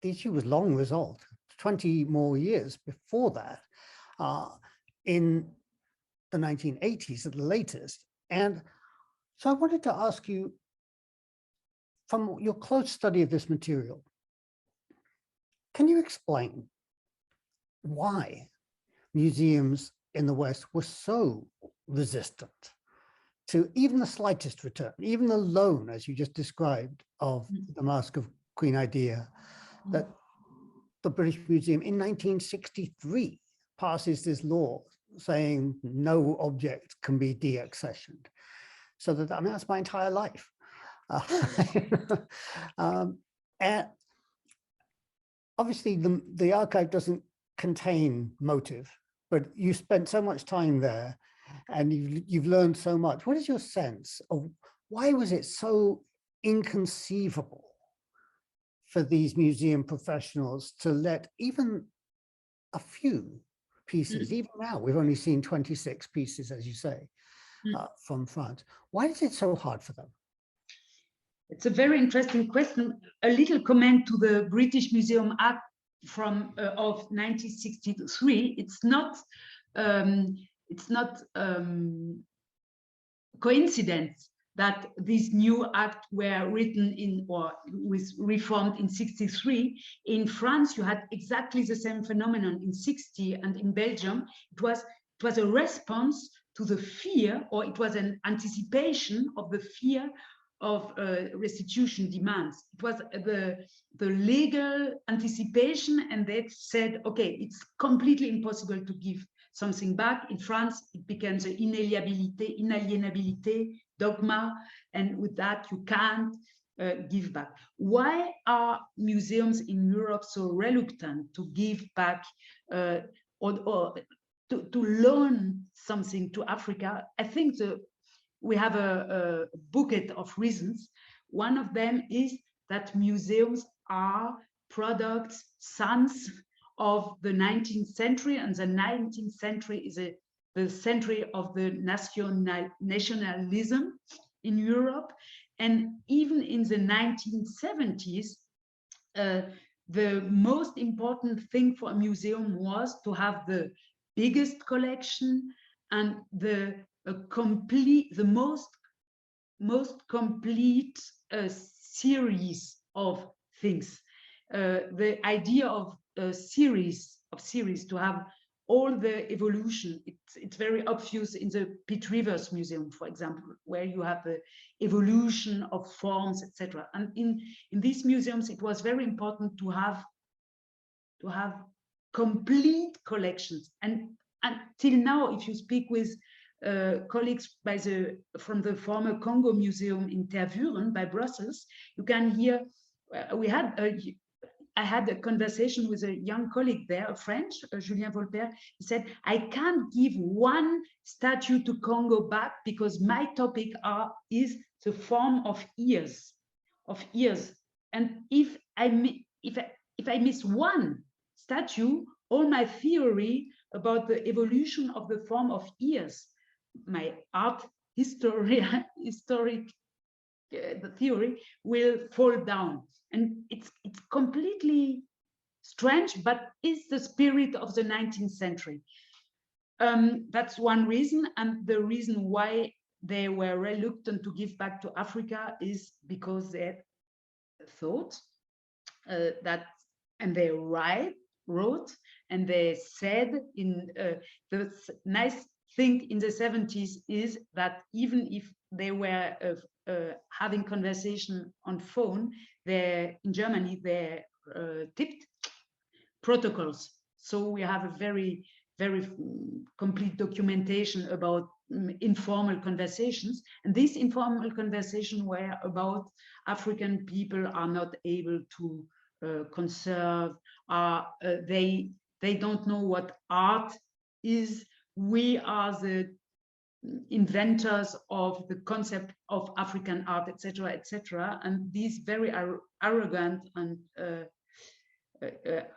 Speaker 3: the issue was long resolved, 20 more years before that, in the 1980s at the latest. And so I wanted to ask you, from your close study of this material, can you explain why museums in the West were so resistant to even the slightest return, even the loan, as you just described, of the Mask of Queen Idea, that the British Museum in 1963 passes this law saying no object can be deaccessioned. So that, I mean, that's my entire life. And obviously the archive doesn't contain motive, but you spent so much time there and you've learned so much. What is your sense of why was it so inconceivable for these museum professionals to let even a few pieces, even now we've only seen 26 pieces, as you say, from France. Why is it so hard for them?
Speaker 4: It's a very interesting question. A little comment to the British Museum Act from of 1963. It's not coincidence that these new acts were written in or was reformed in 63. In France, you had exactly the same phenomenon in 60, and in Belgium, it was a response to the fear, or it was an anticipation of the fear of restitution demands. It was the legal anticipation, and they said, okay, it's completely impossible to give something back. In France, it became the inalienability dogma, and with that, you can't give back. Why are museums in Europe so reluctant to give back or to loan something to Africa? I think we have a bucket of reasons. One of them is that museums are products, sons of the 19th century, and the 19th century is the century of the nationalism in Europe. And even in the 1970s, the most important thing for a museum was to have the biggest collection and the most complete series of things. The idea of a series to have all the evolution. It's very obvious in the Pitt Rivers Museum, for example, where you have the evolution of forms, etc. And in these museums, it was very important to have complete collections. And until now, if you speak with colleagues from the former Congo Museum in Tervuren by Brussels, you can hear, I had a conversation with a young colleague there, a French, Julien Volpert. He said, I can't give one statue to Congo back because my topic is the form of ears. And if I miss one statue, all my theory about the evolution of the form of ears, my art historic the theory will fall down. And it's completely strange, but it's the spirit of the 19th century. That's one reason. And the reason why they were reluctant to give back to Africa is because they thought that, and they wrote, and they said in the nice thing in the 70s is that even if they were having conversation on phone, in Germany, they tipped protocols. So we have a very, very complete documentation about informal conversations. And these informal conversations were about African people are not able to conserve, they don't know what art is. We are the inventors of the concept of African art, etc., etc. And these very arrogant and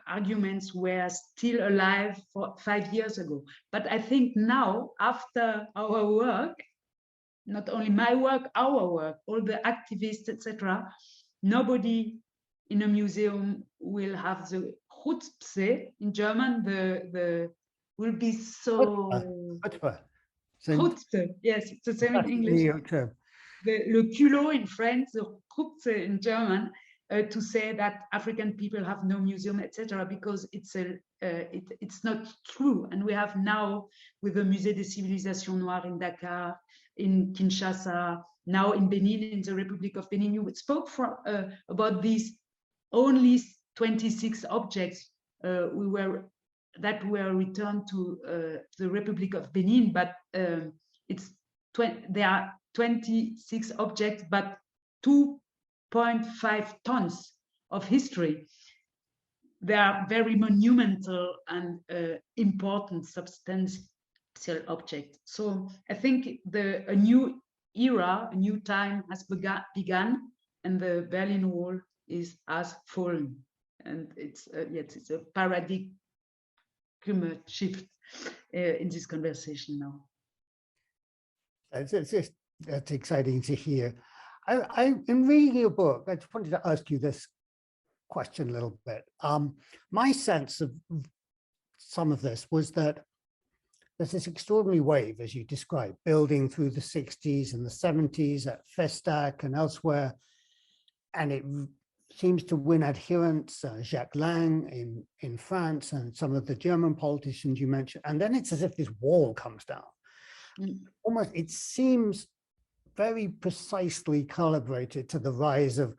Speaker 4: arguments were still alive 5 years ago. But I think now, after our work, not only my work, our work, all the activists, etc., nobody in a museum will have the Chutzpe in German. The will be so Chutzpe. Yes, it's the same in English. Le culot in French, the Chutzpe in German, to say that African people have no museum, etc., because it's not true. And we have now, with the Musée des Civilisations Noires in Dakar, in Kinshasa, now in Benin, in the Republic of Benin, you spoke about these only 26 objects that were returned to the Republic of Benin, but there are 26 objects, but 2.5 tons of history. They are very monumental and important, substantial objects. So I think a new era, a new time has begun, and the Berlin Wall has fallen, and it's a paradigm shift in this conversation now.
Speaker 3: That's exciting to hear. In reading your book, I just wanted to ask you this question a little bit. My sense of some of this was that there's this extraordinary wave, as you described, building through the 60s and the 70s at Festac and elsewhere, and it seems to win adherents, Jacques Lang in France and some of the German politicians you mentioned, and then it's as if this wall comes down. Almost, it seems very precisely calibrated to the rise of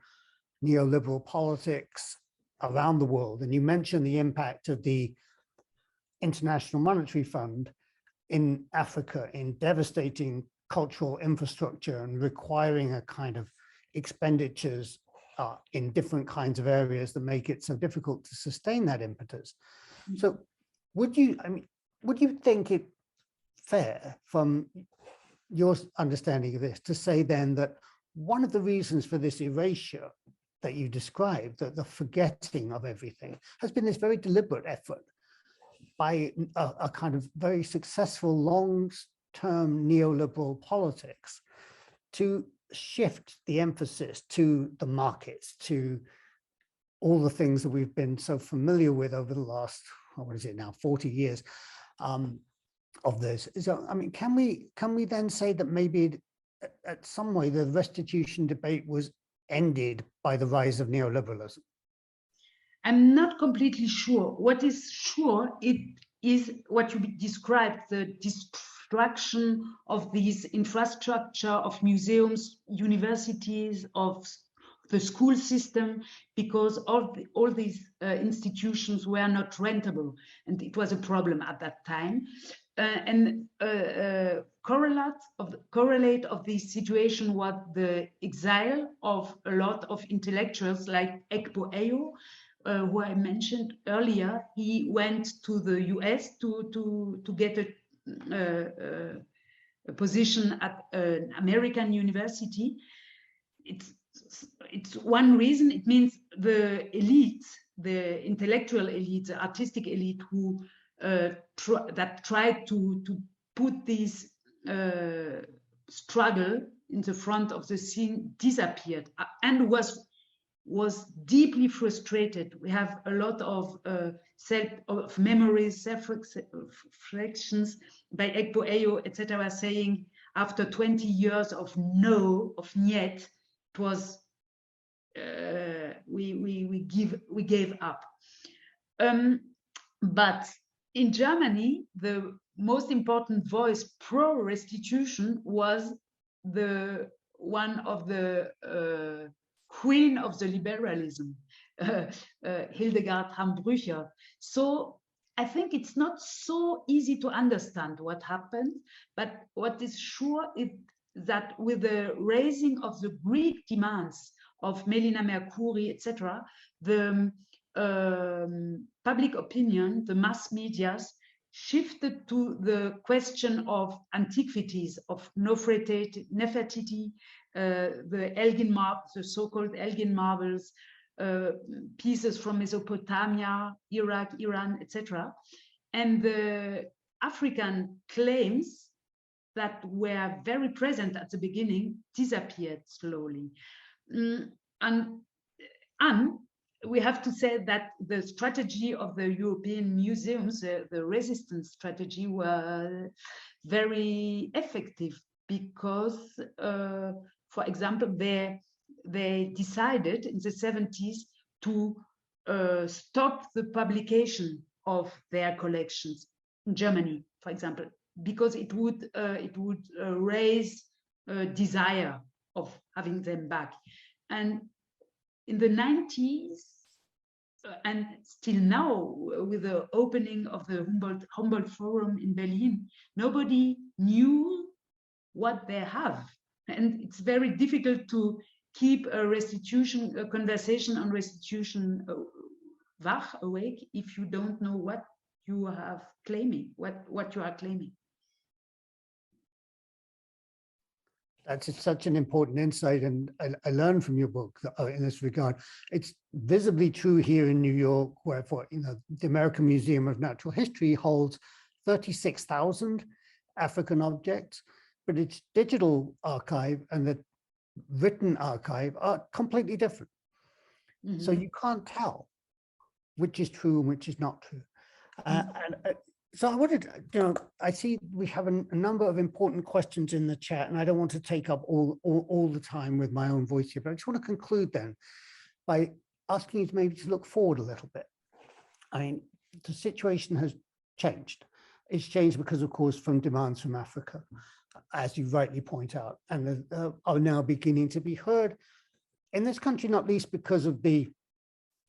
Speaker 3: neoliberal politics around the world. And you mentioned the impact of the International Monetary Fund in Africa in devastating cultural infrastructure and requiring a kind of expenditures in different kinds of areas that make it so difficult to sustain that impetus. So would you think it fair from your understanding of this to say then that one of the reasons for this erasure that you described, that the forgetting of everything, has been this very deliberate effort by a kind of very successful long-term neoliberal politics to shift the emphasis to the markets, to all the things that we've been so familiar with over the last, what is it now, 40 years of this. So, I mean, can we then say that maybe at some way the restitution debate was ended by the rise of neoliberalism?
Speaker 4: I'm not completely sure. What is sure, it is what you described, the destruction of these infrastructure of museums, universities, of the school system, because all these institutions were not rentable, and it was a problem at that time. Correlate of this situation was the exile of a lot of intellectuals like Ekebo Ayo, who I mentioned earlier. He went to the US to get a position at an American university. It's one reason. It means the elite, the intellectual elite, the artistic elite, who that tried to put this struggle in the front of the scene, disappeared and was deeply frustrated. We have a lot of memories, self-reflections by Ekebo Ayo, etc., saying after 20 years of no, of niet, it was we gave up. But in Germany, the most important voice pro-restitution was the one of the queen of the liberalism, Hildegard Hambrücher. So I think it's not so easy to understand what happened, but what is sure is that with the raising of the Greek demands of Melina Mercouri, etc., the public opinion, the mass medias, shifted to the question of antiquities, of Nefertiti, the Elgin marbles, the so-called Elgin marbles, pieces from Mesopotamia, Iraq, Iran, etc. And the African claims that were very present at the beginning disappeared slowly. And And we have to say that the strategy of the European museums, the resistance strategy, were very effective because, for example, they decided in the 70s to stop the publication of their collections in Germany, for example, because it would raise a desire of having them back. And in the 90s, and still now, with the opening of the Humboldt Forum in Berlin, nobody knew what they have. And it's very difficult to keep a conversation on restitution awake if you don't know what you have claiming, what you are claiming.
Speaker 3: That's such an important insight, and I learned from your book in this regard. It's visibly true here in New York, where, for the American Museum of Natural History holds 36,000 African objects, but its digital archive and the written archive are completely different. Mm-hmm. So you can't tell which is true and which is not true. So I wanted, I see we have a number of important questions in the chat, and I don't want to take up all the time with my own voice here, but I just want to conclude then by asking you to maybe to look forward a little bit. I mean, the situation has changed. It's changed because, of course, from demands from Africa, as you rightly point out, and are now beginning to be heard in this country, not least because of the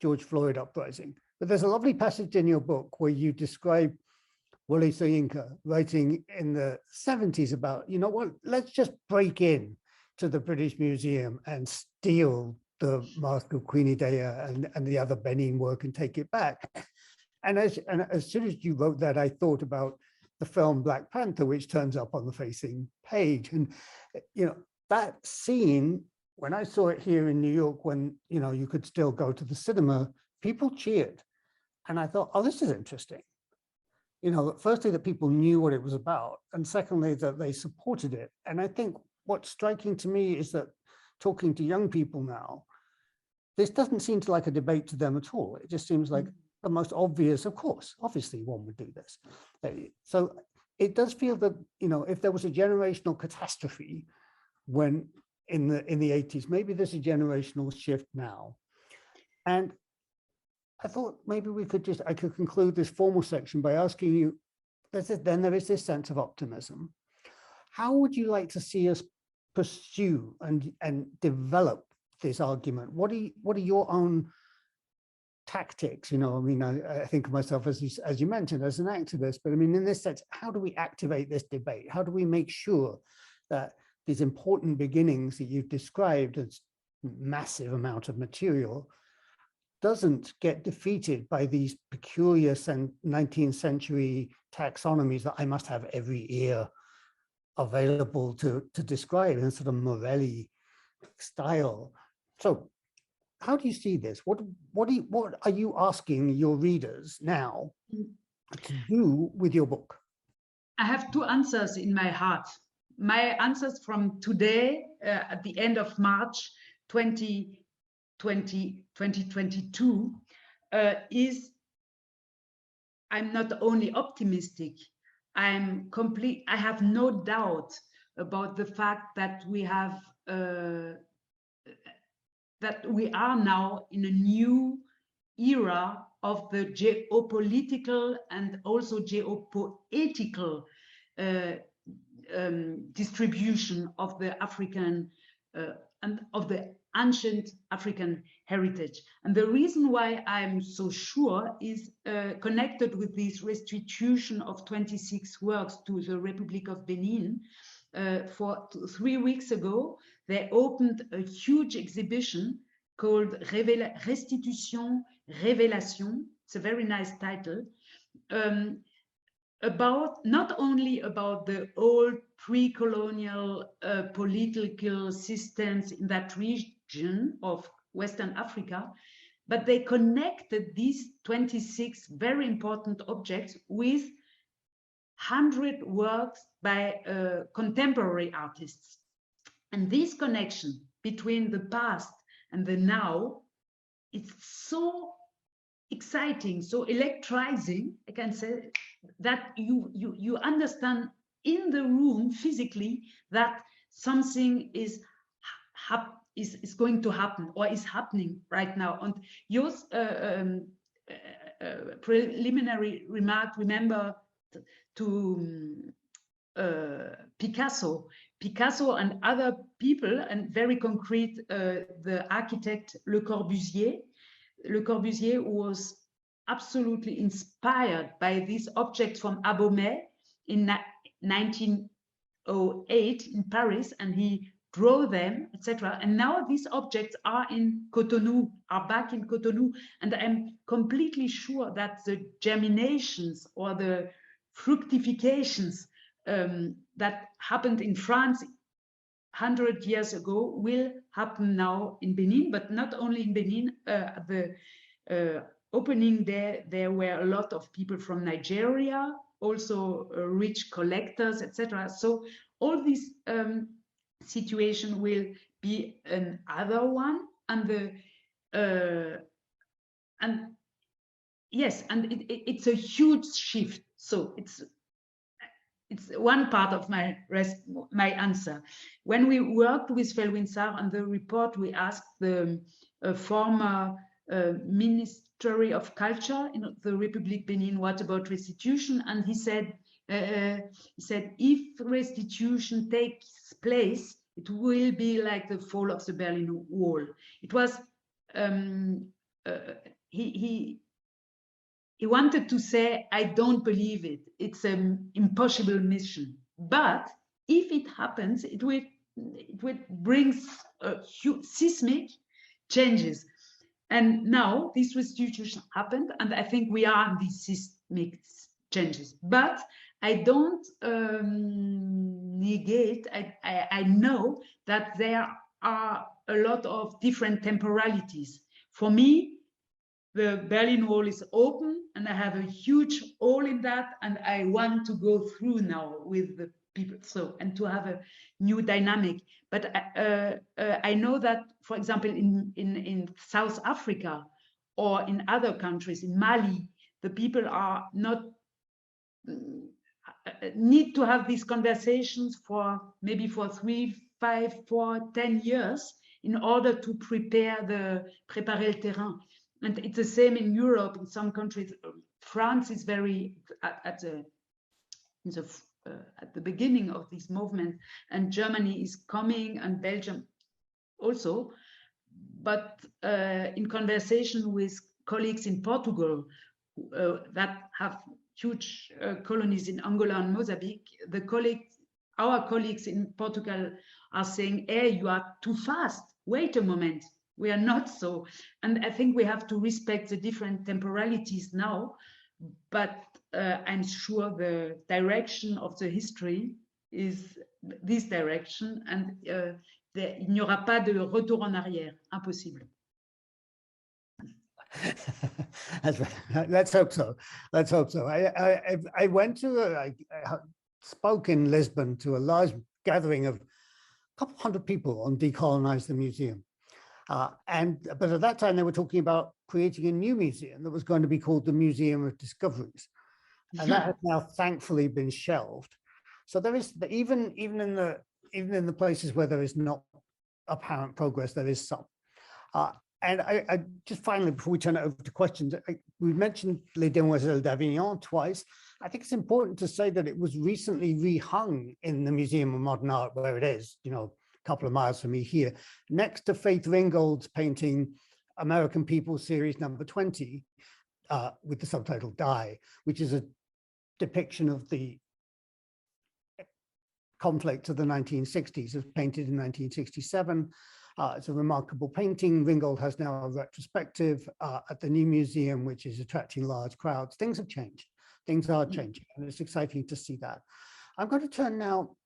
Speaker 3: George Floyd uprising. But there's a lovely passage in your book where you describe Wole Soyinka writing in the 70s about, let's just break in to the British Museum and steal the Mask of Queen Idea and the other Benin work and take it back. And as soon as you wrote that, I thought about the film Black Panther, which turns up on the facing page. And, that scene, when I saw it here in New York, when, you could still go to the cinema, people cheered. And I thought, oh, this is interesting. Firstly, that people knew what it was about, and secondly, that they supported it. And I think what's striking to me is that talking to young people now, this doesn't seem to like a debate to them at all. It just seems like the most obvious, of course, obviously one would do this. So it does feel that, if there was a generational catastrophe when in the 80s, maybe there's a generational shift now. And I thought maybe I could conclude this formal section by asking you, there is this sense of optimism. How would you like to see us pursue and develop this argument? What are your own tactics? I think of myself as you mentioned, as an activist, but I mean, in this sense, how do we activate this debate? How do we make sure that these important beginnings that you've described as massive amount of material doesn't get defeated by these peculiar 19th century taxonomies that I must have every ear available to describe in sort of Morelli style? So how do you see this? What are you asking your readers now to do with your book?
Speaker 4: I have two answers in my heart. My answers from today, at the end of March 2022, is I'm not only optimistic, I have no doubt about the fact that we have that we are now in a new era of the geopolitical and also geopoetical distribution of the African and of the ancient African heritage. And the reason why I'm so sure is connected with this restitution of 26 works to the Republic of Benin. For 3 weeks ago, they opened a huge exhibition called Restitution, Révélation. It's a very nice title. About not only about the old pre-colonial political systems in that region of Western Africa, but they connected these 26 very important objects with 100 works by contemporary artists. And this connection between the past and the now it's so exciting, so electrizing, I can say, that you understand in the room physically that something is going to happen or is happening right now. And yours preliminary remark, remember to Picasso and other people, and very concrete, the architect Le Corbusier. Le Corbusier was absolutely inspired by these objects from Abomey in 1908 in Paris, and he drew them, etc. And now these objects are in Cotonou, are back in Cotonou, and I'm completely sure that the germinations or the fructifications that happened in France 100 years ago will happen now in Benin, but not only in Benin. The opening there were a lot of people from Nigeria, also rich collectors, etc. So all this situation will be another one, and yes, and it's a huge shift. So it's one part of my answer. When we worked with Felwine Sarr on the report, we asked the former Ministry of Culture in the Republic Benin, what about restitution? And he said, if restitution takes place, it will be like the fall of the Berlin Wall. It was he wanted to say, I don't believe it. It's an impossible mission. But if it happens, it will bring huge seismic changes. And now this restitution happened, and I think we are in these seismic changes. But I don't negate, I know that there are a lot of different temporalities. For me, the Berlin Wall is open, and I have a huge hole in that, and I want to go through now with the people, so, and to have a new dynamic. But I know that, for example, in South Africa or in other countries, in Mali, the people are not need to have these conversations for maybe for 3, 5, 4, 10 years in order to préparer le terrain. And it's the same in Europe. In some countries, France is very at the beginning of this movement, and Germany is coming, and Belgium also. But in conversation with colleagues in Portugal that have huge colonies in Angola and Mozambique, our colleagues in Portugal are saying, hey, you are too fast. Wait a moment. We are not so. And I think we have to respect the different temporalities now, but I'm sure the direction of the history is this direction, and il n'y aura pas de retour en arrière. Impossible.
Speaker 3: Let's hope so. Let's hope so. I went to, I spoke in Lisbon to a large gathering of a couple hundred people on Decolonize the Museum. But at that time, they were talking about creating a new museum that was going to be called the Museum of Discoveries. And that has now thankfully been shelved. So there is, even in the places where there is not apparent progress, there is some. And I just finally, before we turn it over to questions, we mentioned Les Demoiselles d'Avignon twice. I think it's important to say that it was recently rehung in the Museum of Modern Art, where it is, you know, couple of miles from me here, next to Faith Ringgold's painting American People Series number 20, with the subtitle Die, which is a depiction of the conflict of the 1960s. It was painted in 1967. It's a remarkable painting. Ringgold has now a retrospective at the new museum, which is attracting large crowds. Things have changed. Things are changing, and it's exciting to see that. I'm going to turn now,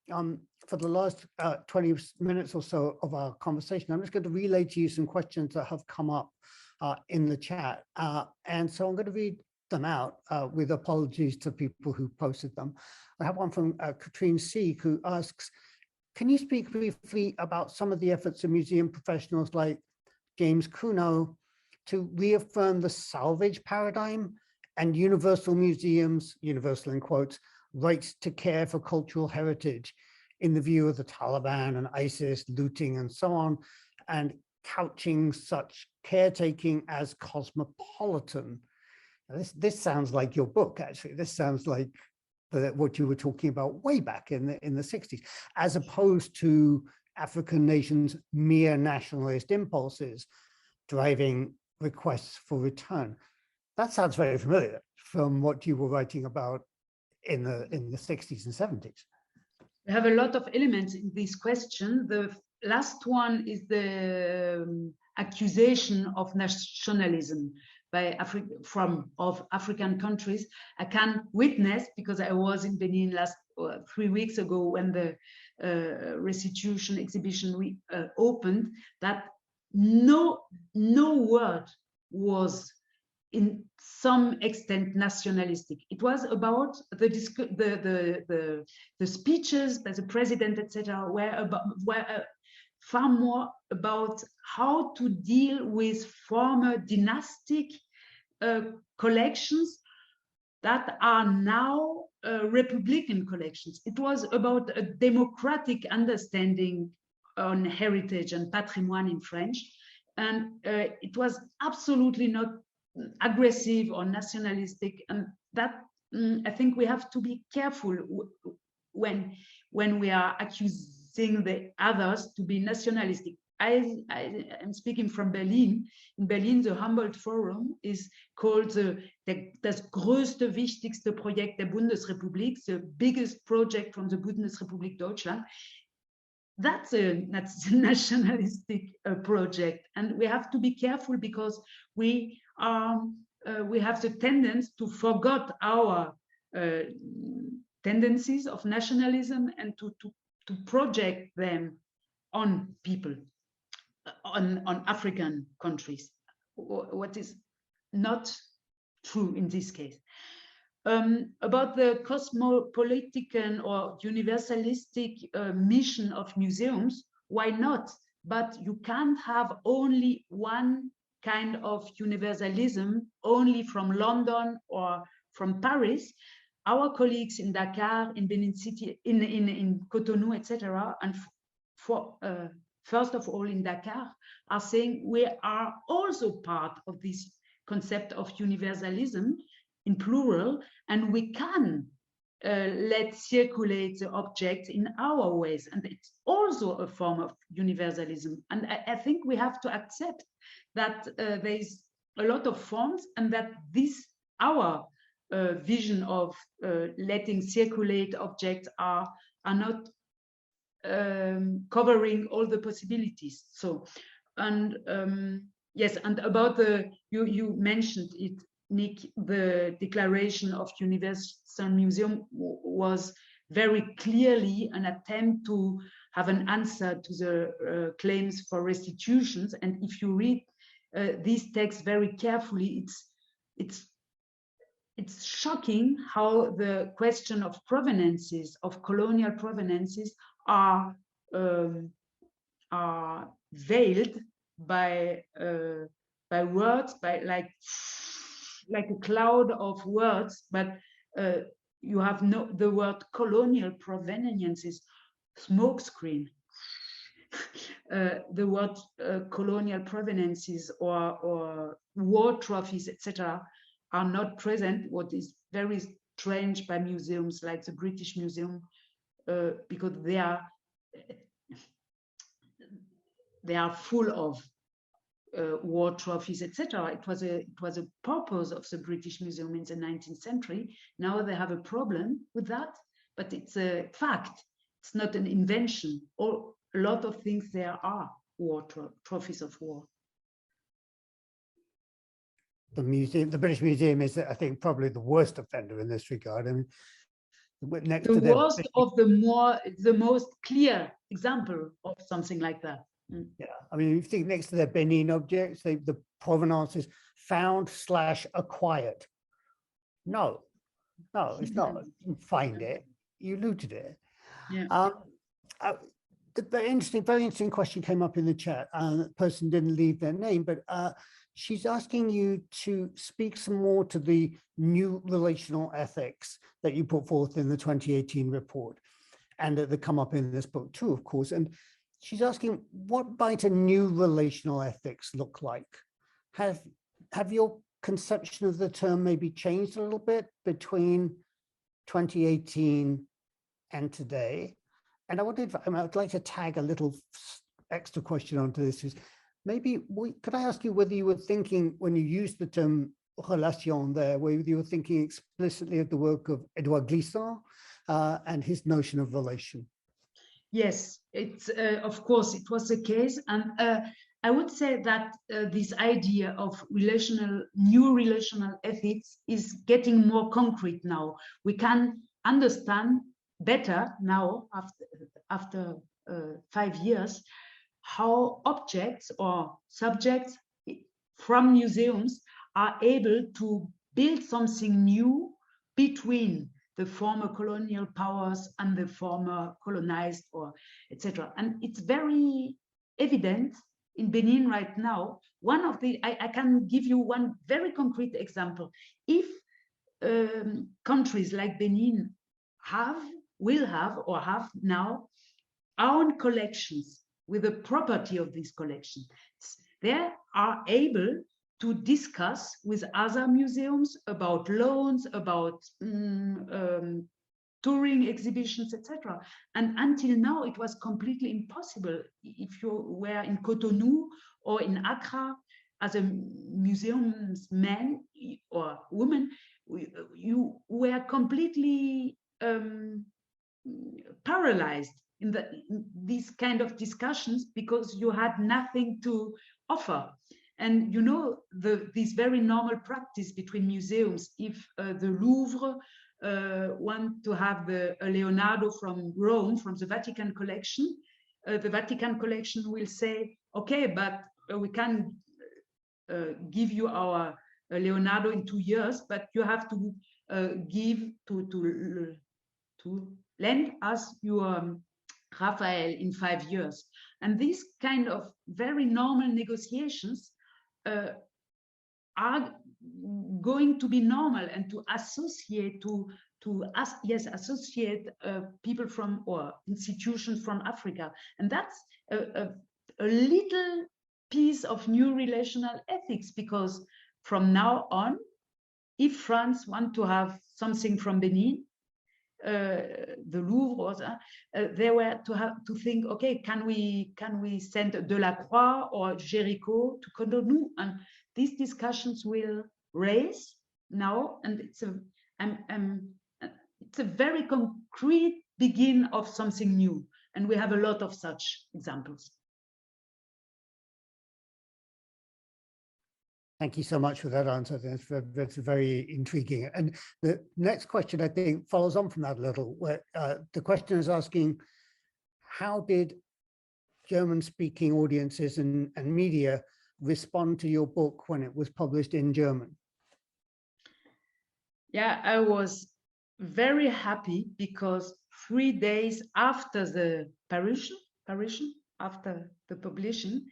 Speaker 3: for the last 20 minutes or so of our conversation, I'm just going to relay to you some questions that have come up in the chat. And so I'm going to read them out with apologies to people who posted them. I have one from Katrine C, who asks, can you speak briefly about some of the efforts of museum professionals like James Cuno to reaffirm the salvage paradigm and universal museums, universal in quotes, rights to care for cultural heritage in the view of the Taliban and ISIS, looting and so on, and couching such caretaking as cosmopolitan. Now, this sounds like your book, actually. This sounds like what you were talking about way back in the 60s, as opposed to African nations' mere nationalist impulses driving requests for return. That sounds very familiar from what you were writing about in the 60s and 70s.
Speaker 4: We have a lot of elements in this question. The last one is the accusation of nationalism by African countries. I can witness, because I was in Benin 3 weeks ago when the restitution exhibition opened, that no word was in some extent nationalistic. It was about the speeches by the president, etc., were far more about how to deal with former dynastic collections that are now Republican collections. It was about a democratic understanding on heritage and patrimoine in French, and it was absolutely not aggressive or nationalistic, and that I think we have to be careful when we are accusing the others to be nationalistic. I am speaking from Berlin. In Berlin, the Humboldt Forum is called das größte, wichtigste Projekt der Bundesrepublik, the biggest project from the Bundesrepublik Deutschland. That's a nationalistic project, and we have to be careful because we have the tendency to forget our tendencies of nationalism and to project them on people, on African countries, what is not true in this case. About the cosmopolitan or universalistic mission of museums, why not? But you can't have only one kind of universalism only from London or from Paris. Our colleagues in Dakar, in Benin City, in Cotonou, etc., and first of all in Dakar, are saying we are also part of this concept of universalism in plural, and we can let circulate the objects in our ways, and it's also a form of universalism. And I think we have to accept that there is a lot of forms, and that our vision of letting circulate objects are not covering all the possibilities. So, and yes, and about you mentioned it, Nick, the Declaration of Universal Museum was very clearly an attempt to have an answer to the claims for restitutions. And if you read this text very carefully, it's shocking how the question of provenances, of colonial provenances, are veiled by words, by like a cloud of words, but you have the word colonial proveniences, smokescreen. The word colonial proveniences or war trophies, etc., are not present, what is very strange by museums like the British Museum, because they are full of war trophies, etc. It was a purpose of the British Museum in the 19th century. Now they have a problem with that, but it's a fact. It's not an invention. Or a lot of things there are war trophies of war.
Speaker 3: The British Museum is, I think, probably the worst offender in this regard. I mean, next
Speaker 4: the
Speaker 3: to
Speaker 4: worst of the most clear example of something like that.
Speaker 3: Yeah, I mean, you think next to their Benin objects, the provenance is found / acquired. No, it's not. You find it, you looted it.
Speaker 4: Yeah.
Speaker 3: The very interesting question came up in the chat. The person didn't leave their name, but she's asking you to speak some more to the new relational ethics that you put forth in the 2018 report, and that come up in this book too, of course. And she's asking, what might a new relational ethics look like? Have your conception of the term maybe changed a little bit between 2018 and today? And I'd like to tag a little extra question onto this, is maybe could I ask you whether you were thinking, when you used the term relation there, whether you were thinking explicitly of the work of Edouard Glissant and his notion of relation?
Speaker 4: Yes, it's of course it was the case, and I would say that this idea of new relational ethics is getting more concrete now. We can understand better now, after 5 years, how objects or subjects from museums are able to build something new between the former colonial powers and the former colonized, or etc. And it's very evident in Benin right now. I can give you one very concrete example. If countries like Benin will have now own collections with the property of these collections, they are able to discuss with other museums about loans, about touring exhibitions, etc. And until now, it was completely impossible. If you were in Cotonou or in Accra as a museumsman or woman, you were completely paralyzed in these kind of discussions because you had nothing to offer. And you know, this very normal practice between museums, if the Louvre want to have a Leonardo from Rome, from the Vatican collection, the Vatican collection will say, okay, but we can give you our Leonardo in 2 years, but you have to to lend us your Raphael in 5 years. And these kind of very normal negotiations are going to be normal, and to associate associate people from or institutions from Africa. And that's a little piece of new relational ethics, because from now on, if France want to have something from Benin, the Louvre, they were to think, okay, can we send Delacroix or Géricault to Cotonou? And these discussions will raise now, and it's a very concrete begin of something new, and we have a lot of such examples.
Speaker 3: Thank you so much for that answer. That's very intriguing. And the next question, I think, follows on from that a little, where the question is asking, how did German-speaking audiences and media respond to your book when it was published in German?
Speaker 4: Yeah, I was very happy, because 3 days after the after the publishing,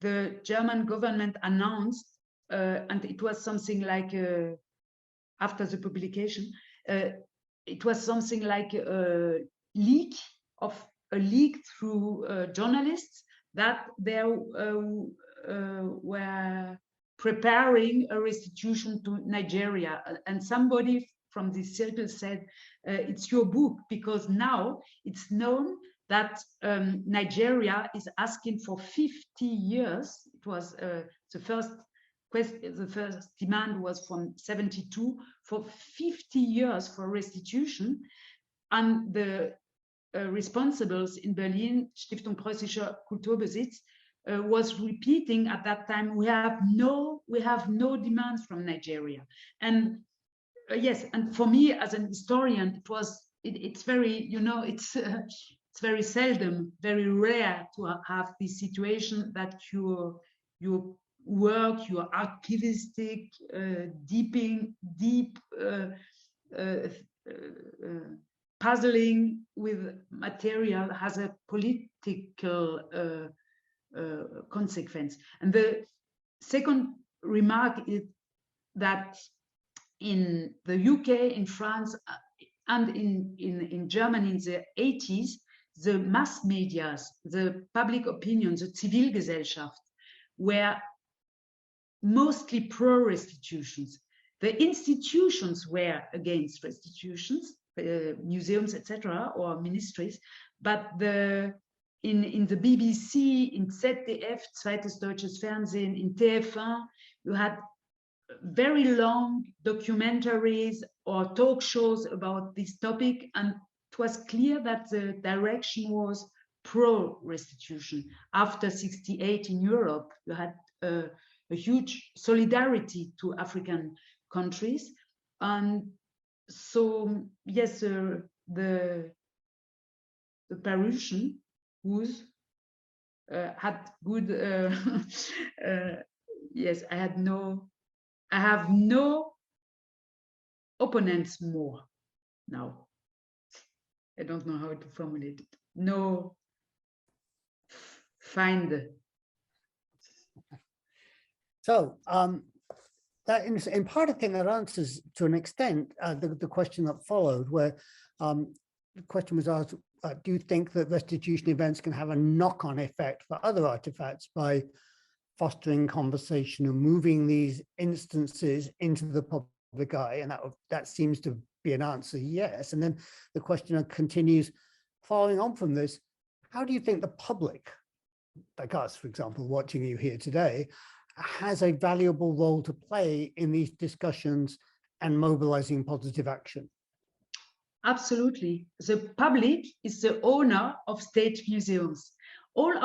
Speaker 4: the German government announced, and it was something like, after the publication, it was something like a leak through journalists that they were preparing a restitution to Nigeria. And somebody from this circle said, it's your book, because now it's known that Nigeria is asking for 50 years. It was the first demand was from 72, for 50 years for restitution. And the responsibles in Berlin, Stiftung Preußischer Kulturbesitz, was repeating at that time, we have no demands from Nigeria. And yes, and for me as an historian, it's very, you know, it's very seldom, very rare to have this situation that your work, your archivistic, deep puzzling with material has a political consequence. And the second remark is that in the UK, in France, and in Germany in the 80s, the mass media, the public opinion, the Zivilgesellschaft were mostly pro-restitutions. The institutions were against restitutions, museums, etc., or ministries, but in the BBC, in ZDF, Zweites Deutsches Fernsehen, in TF1, you had very long documentaries or talk shows about this topic, and it was clear that the direction was pro-restitution. After '68 in Europe, you had a huge solidarity to African countries, and so yes, the Parisian who's had good yes, I have no opponents more now. I don't know how to formulate it. No find.
Speaker 3: So that in part, I think that answers to an extent the question that followed, where the question was asked, do you think that restitution events can have a knock-on effect for other artifacts by fostering conversation and moving these instances into the public eye? And that seems to be an answer, yes. And then the question continues, following on from this, how do you think the public, like us, for example, watching you here today, has a valuable role to play in these discussions and mobilizing positive action?
Speaker 4: Absolutely. The public is the owner of state museums. All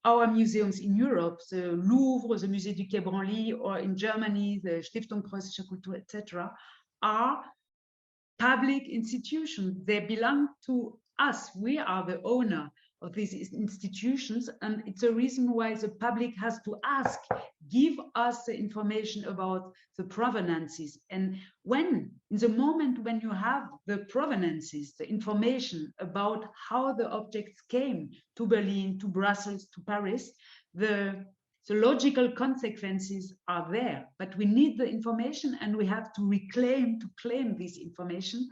Speaker 4: our museums in Europe, the Louvre, the Musée du Quai Branly, or in Germany, the Stiftung Preußische Kultur, etc., are public institutions. They belong to us. We are the owner of these institutions, and it's a reason why the public has to ask, give us the information about the provenances. And in the moment when you have the provenances, the information about how the objects came to Berlin, to Brussels, to Paris, the logical consequences are there. But we need the information, and we have to claim this information,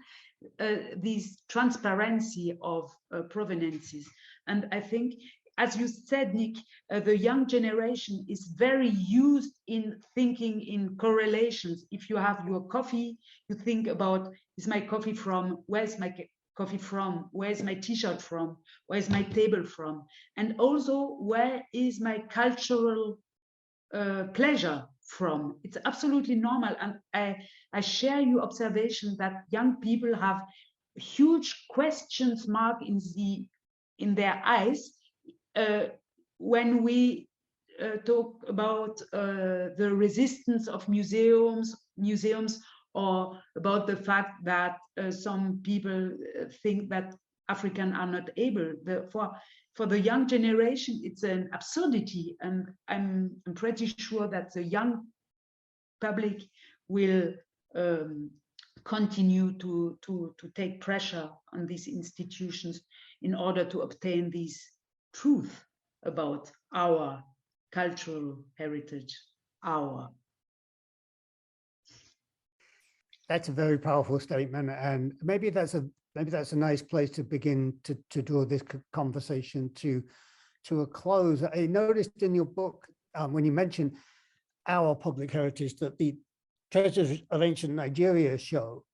Speaker 4: this transparency of provenances. And I think, as you said, Nick, the young generation is very used in thinking in correlations. If you have your coffee, you think about, is my coffee from? Where's my coffee from? Where's my t-shirt from? Where's my table from? And also, where is my cultural pleasure from? It's absolutely normal. And I share your observation that young people have huge questions mark in their eyes when we talk about the resistance of museums, or about the fact that some people think that Africans are not able. For the young generation, it's an absurdity, and I'm pretty sure that the young public will continue to take pressure on these institutions in order to obtain this truth about our cultural heritage.
Speaker 3: That's a very powerful statement, and maybe that's a nice place to begin to draw this conversation to a close. I noticed in your book, when you mentioned our public heritage, that the Treasures of Ancient Nigeria show,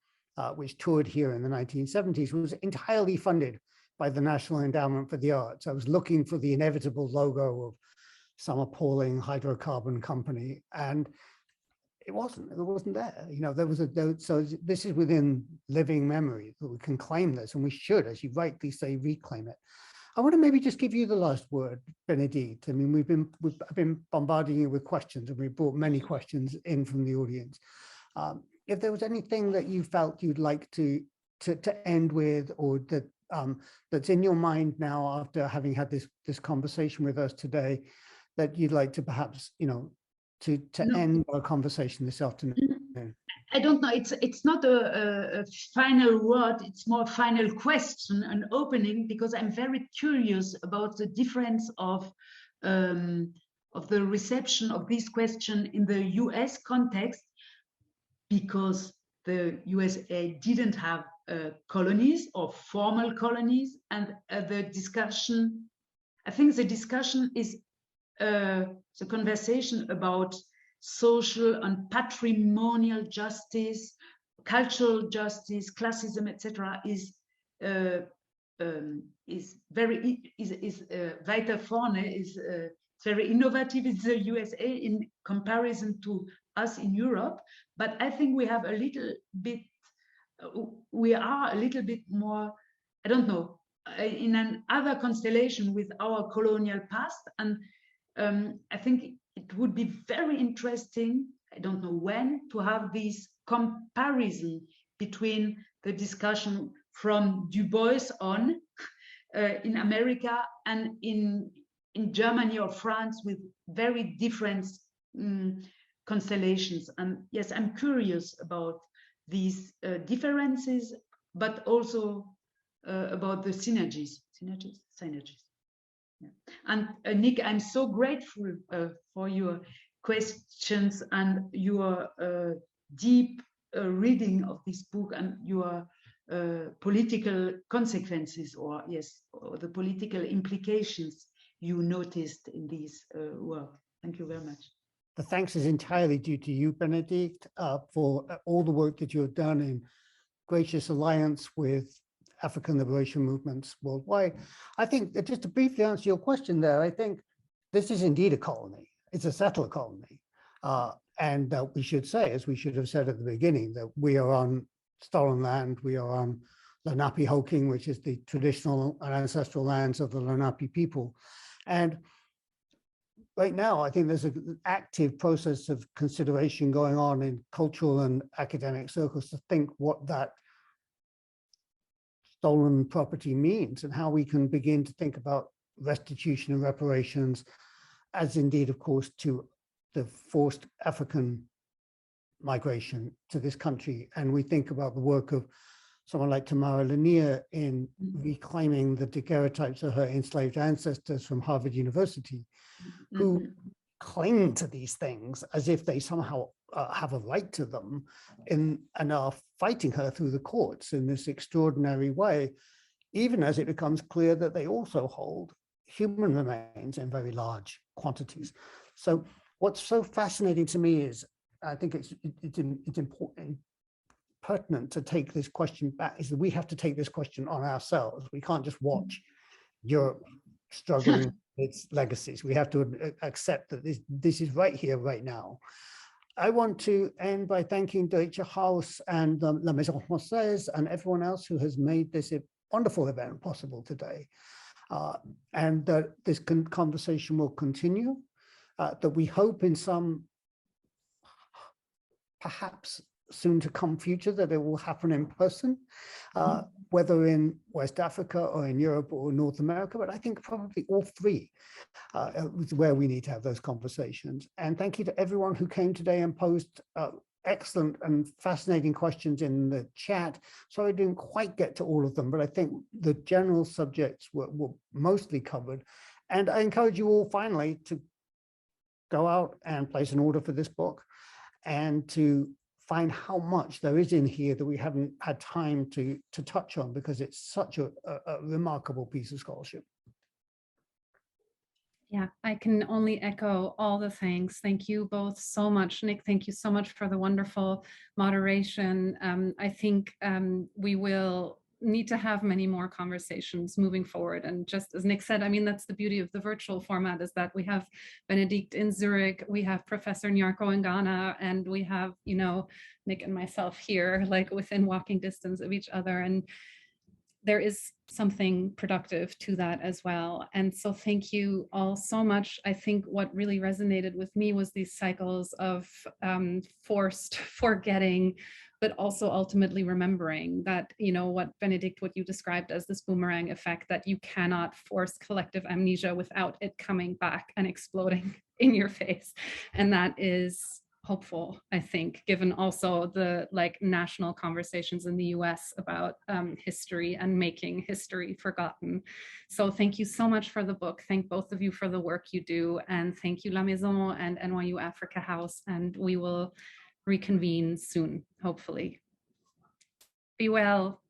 Speaker 3: which toured here in the 1970s, was entirely funded by the National Endowment for the Arts. I was looking for the inevitable logo of some appalling hydrocarbon company, and it wasn't there. You know, so this is within living memory that we can claim this, and we should, as you rightly say, reclaim it. I want to maybe just give you the last word, Bénédicte. I mean, I've been bombarding you with questions, and we brought many questions in from the audience. If there was anything that you felt you'd like to end with, or that that's in your mind now after having had this conversation with us today, that you'd like to perhaps, to end our conversation this afternoon?
Speaker 4: I don't know. It's not a final word. It's more a final question, an opening, because I'm very curious about the difference of the reception of this question in the US context, because the USA didn't have colonies or formal colonies, and the discussion, I think the discussion is the conversation about social and patrimonial justice, cultural justice, classism, etc., is weiter vorne, is very innovative in the USA in comparison to us in Europe. But I think we have a little bit, we are a little bit more, I don't know, in an other constellation with our colonial past. And I think it would be very interesting, I don't know when, to have this comparison between the discussion from Du Bois on in America and in Germany or France, with very different constellations. And yes, I'm curious about these differences, but also about the synergies. Yeah. And Nick, I'm so grateful for your questions and your deep reading of this book and your political consequences, or the political implications you noticed in this work. Thank you very much.
Speaker 3: The thanks is entirely due to you, Bénédicte, for all the work that you have done in gracious alliance with African liberation movements worldwide. I think, just to briefly answer your question there, I think this is indeed a colony. It's a settler colony. And we should say, as we should have said at the beginning, that we are on stolen land. We are on Lenape-Hoking, which is the traditional and ancestral lands of the Lenape people. And right now, I think there's an active process of consideration going on in cultural and academic circles to think what that stolen property means and how we can begin to think about restitution and reparations, as indeed, of course, to the forced African migration to this country. And we think about the work of someone like Tamara Lanier in reclaiming the daguerreotypes of her enslaved ancestors from Harvard University, who cling to these things as if they somehow have a right to them and are fighting her through the courts in this extraordinary way, even as it becomes clear that they also hold human remains in very large quantities. So what's so fascinating to me is, I think it's important, pertinent to take this question back, is that we have to take this question on ourselves. We can't just watch Europe struggling with its legacies. We have to accept that this is right here, right now. I want to end by thanking Deutsches Haus and La Maison Française and everyone else who has made this wonderful event possible today. And that this conversation will continue, that we hope in some perhaps soon to come future that it will happen in person, whether in West Africa or in Europe or North America, but I think probably all three is where we need to have those conversations. And thank you to everyone who came today and posed excellent and fascinating questions in the chat. Sorry I didn't quite get to all of them, but I think the general subjects were mostly covered. And I encourage you all finally to go out and place an order for this book and to find how much there is in here that we haven't had time to touch on, because it's such a remarkable piece of scholarship.
Speaker 1: Yeah, I can only echo all the thanks. Thank you both so much. Nick, thank you so much for the wonderful moderation. I think we will need to have many more conversations moving forward. And just as Nick said, I mean, that's the beauty of the virtual format, is that we have Bénédicte in Zurich, we have Professor Nyarko in Ghana, and we have, you know, Nick and myself here, like within walking distance of each other. And there is something productive to that as well. And so thank you all so much. I think what really resonated with me was these cycles of forced forgetting, but also ultimately remembering that, you know, what Bénédicte, what you described as this boomerang effect, that you cannot force collective amnesia without it coming back and exploding in your face. And that is hopeful, I think, given also the like national conversations in the US about history and making history forgotten. So thank you so much for the book. Thank both of you for the work you do. And thank you, La Maison and NYU Africa House. And we will reconvene soon, hopefully. Be well.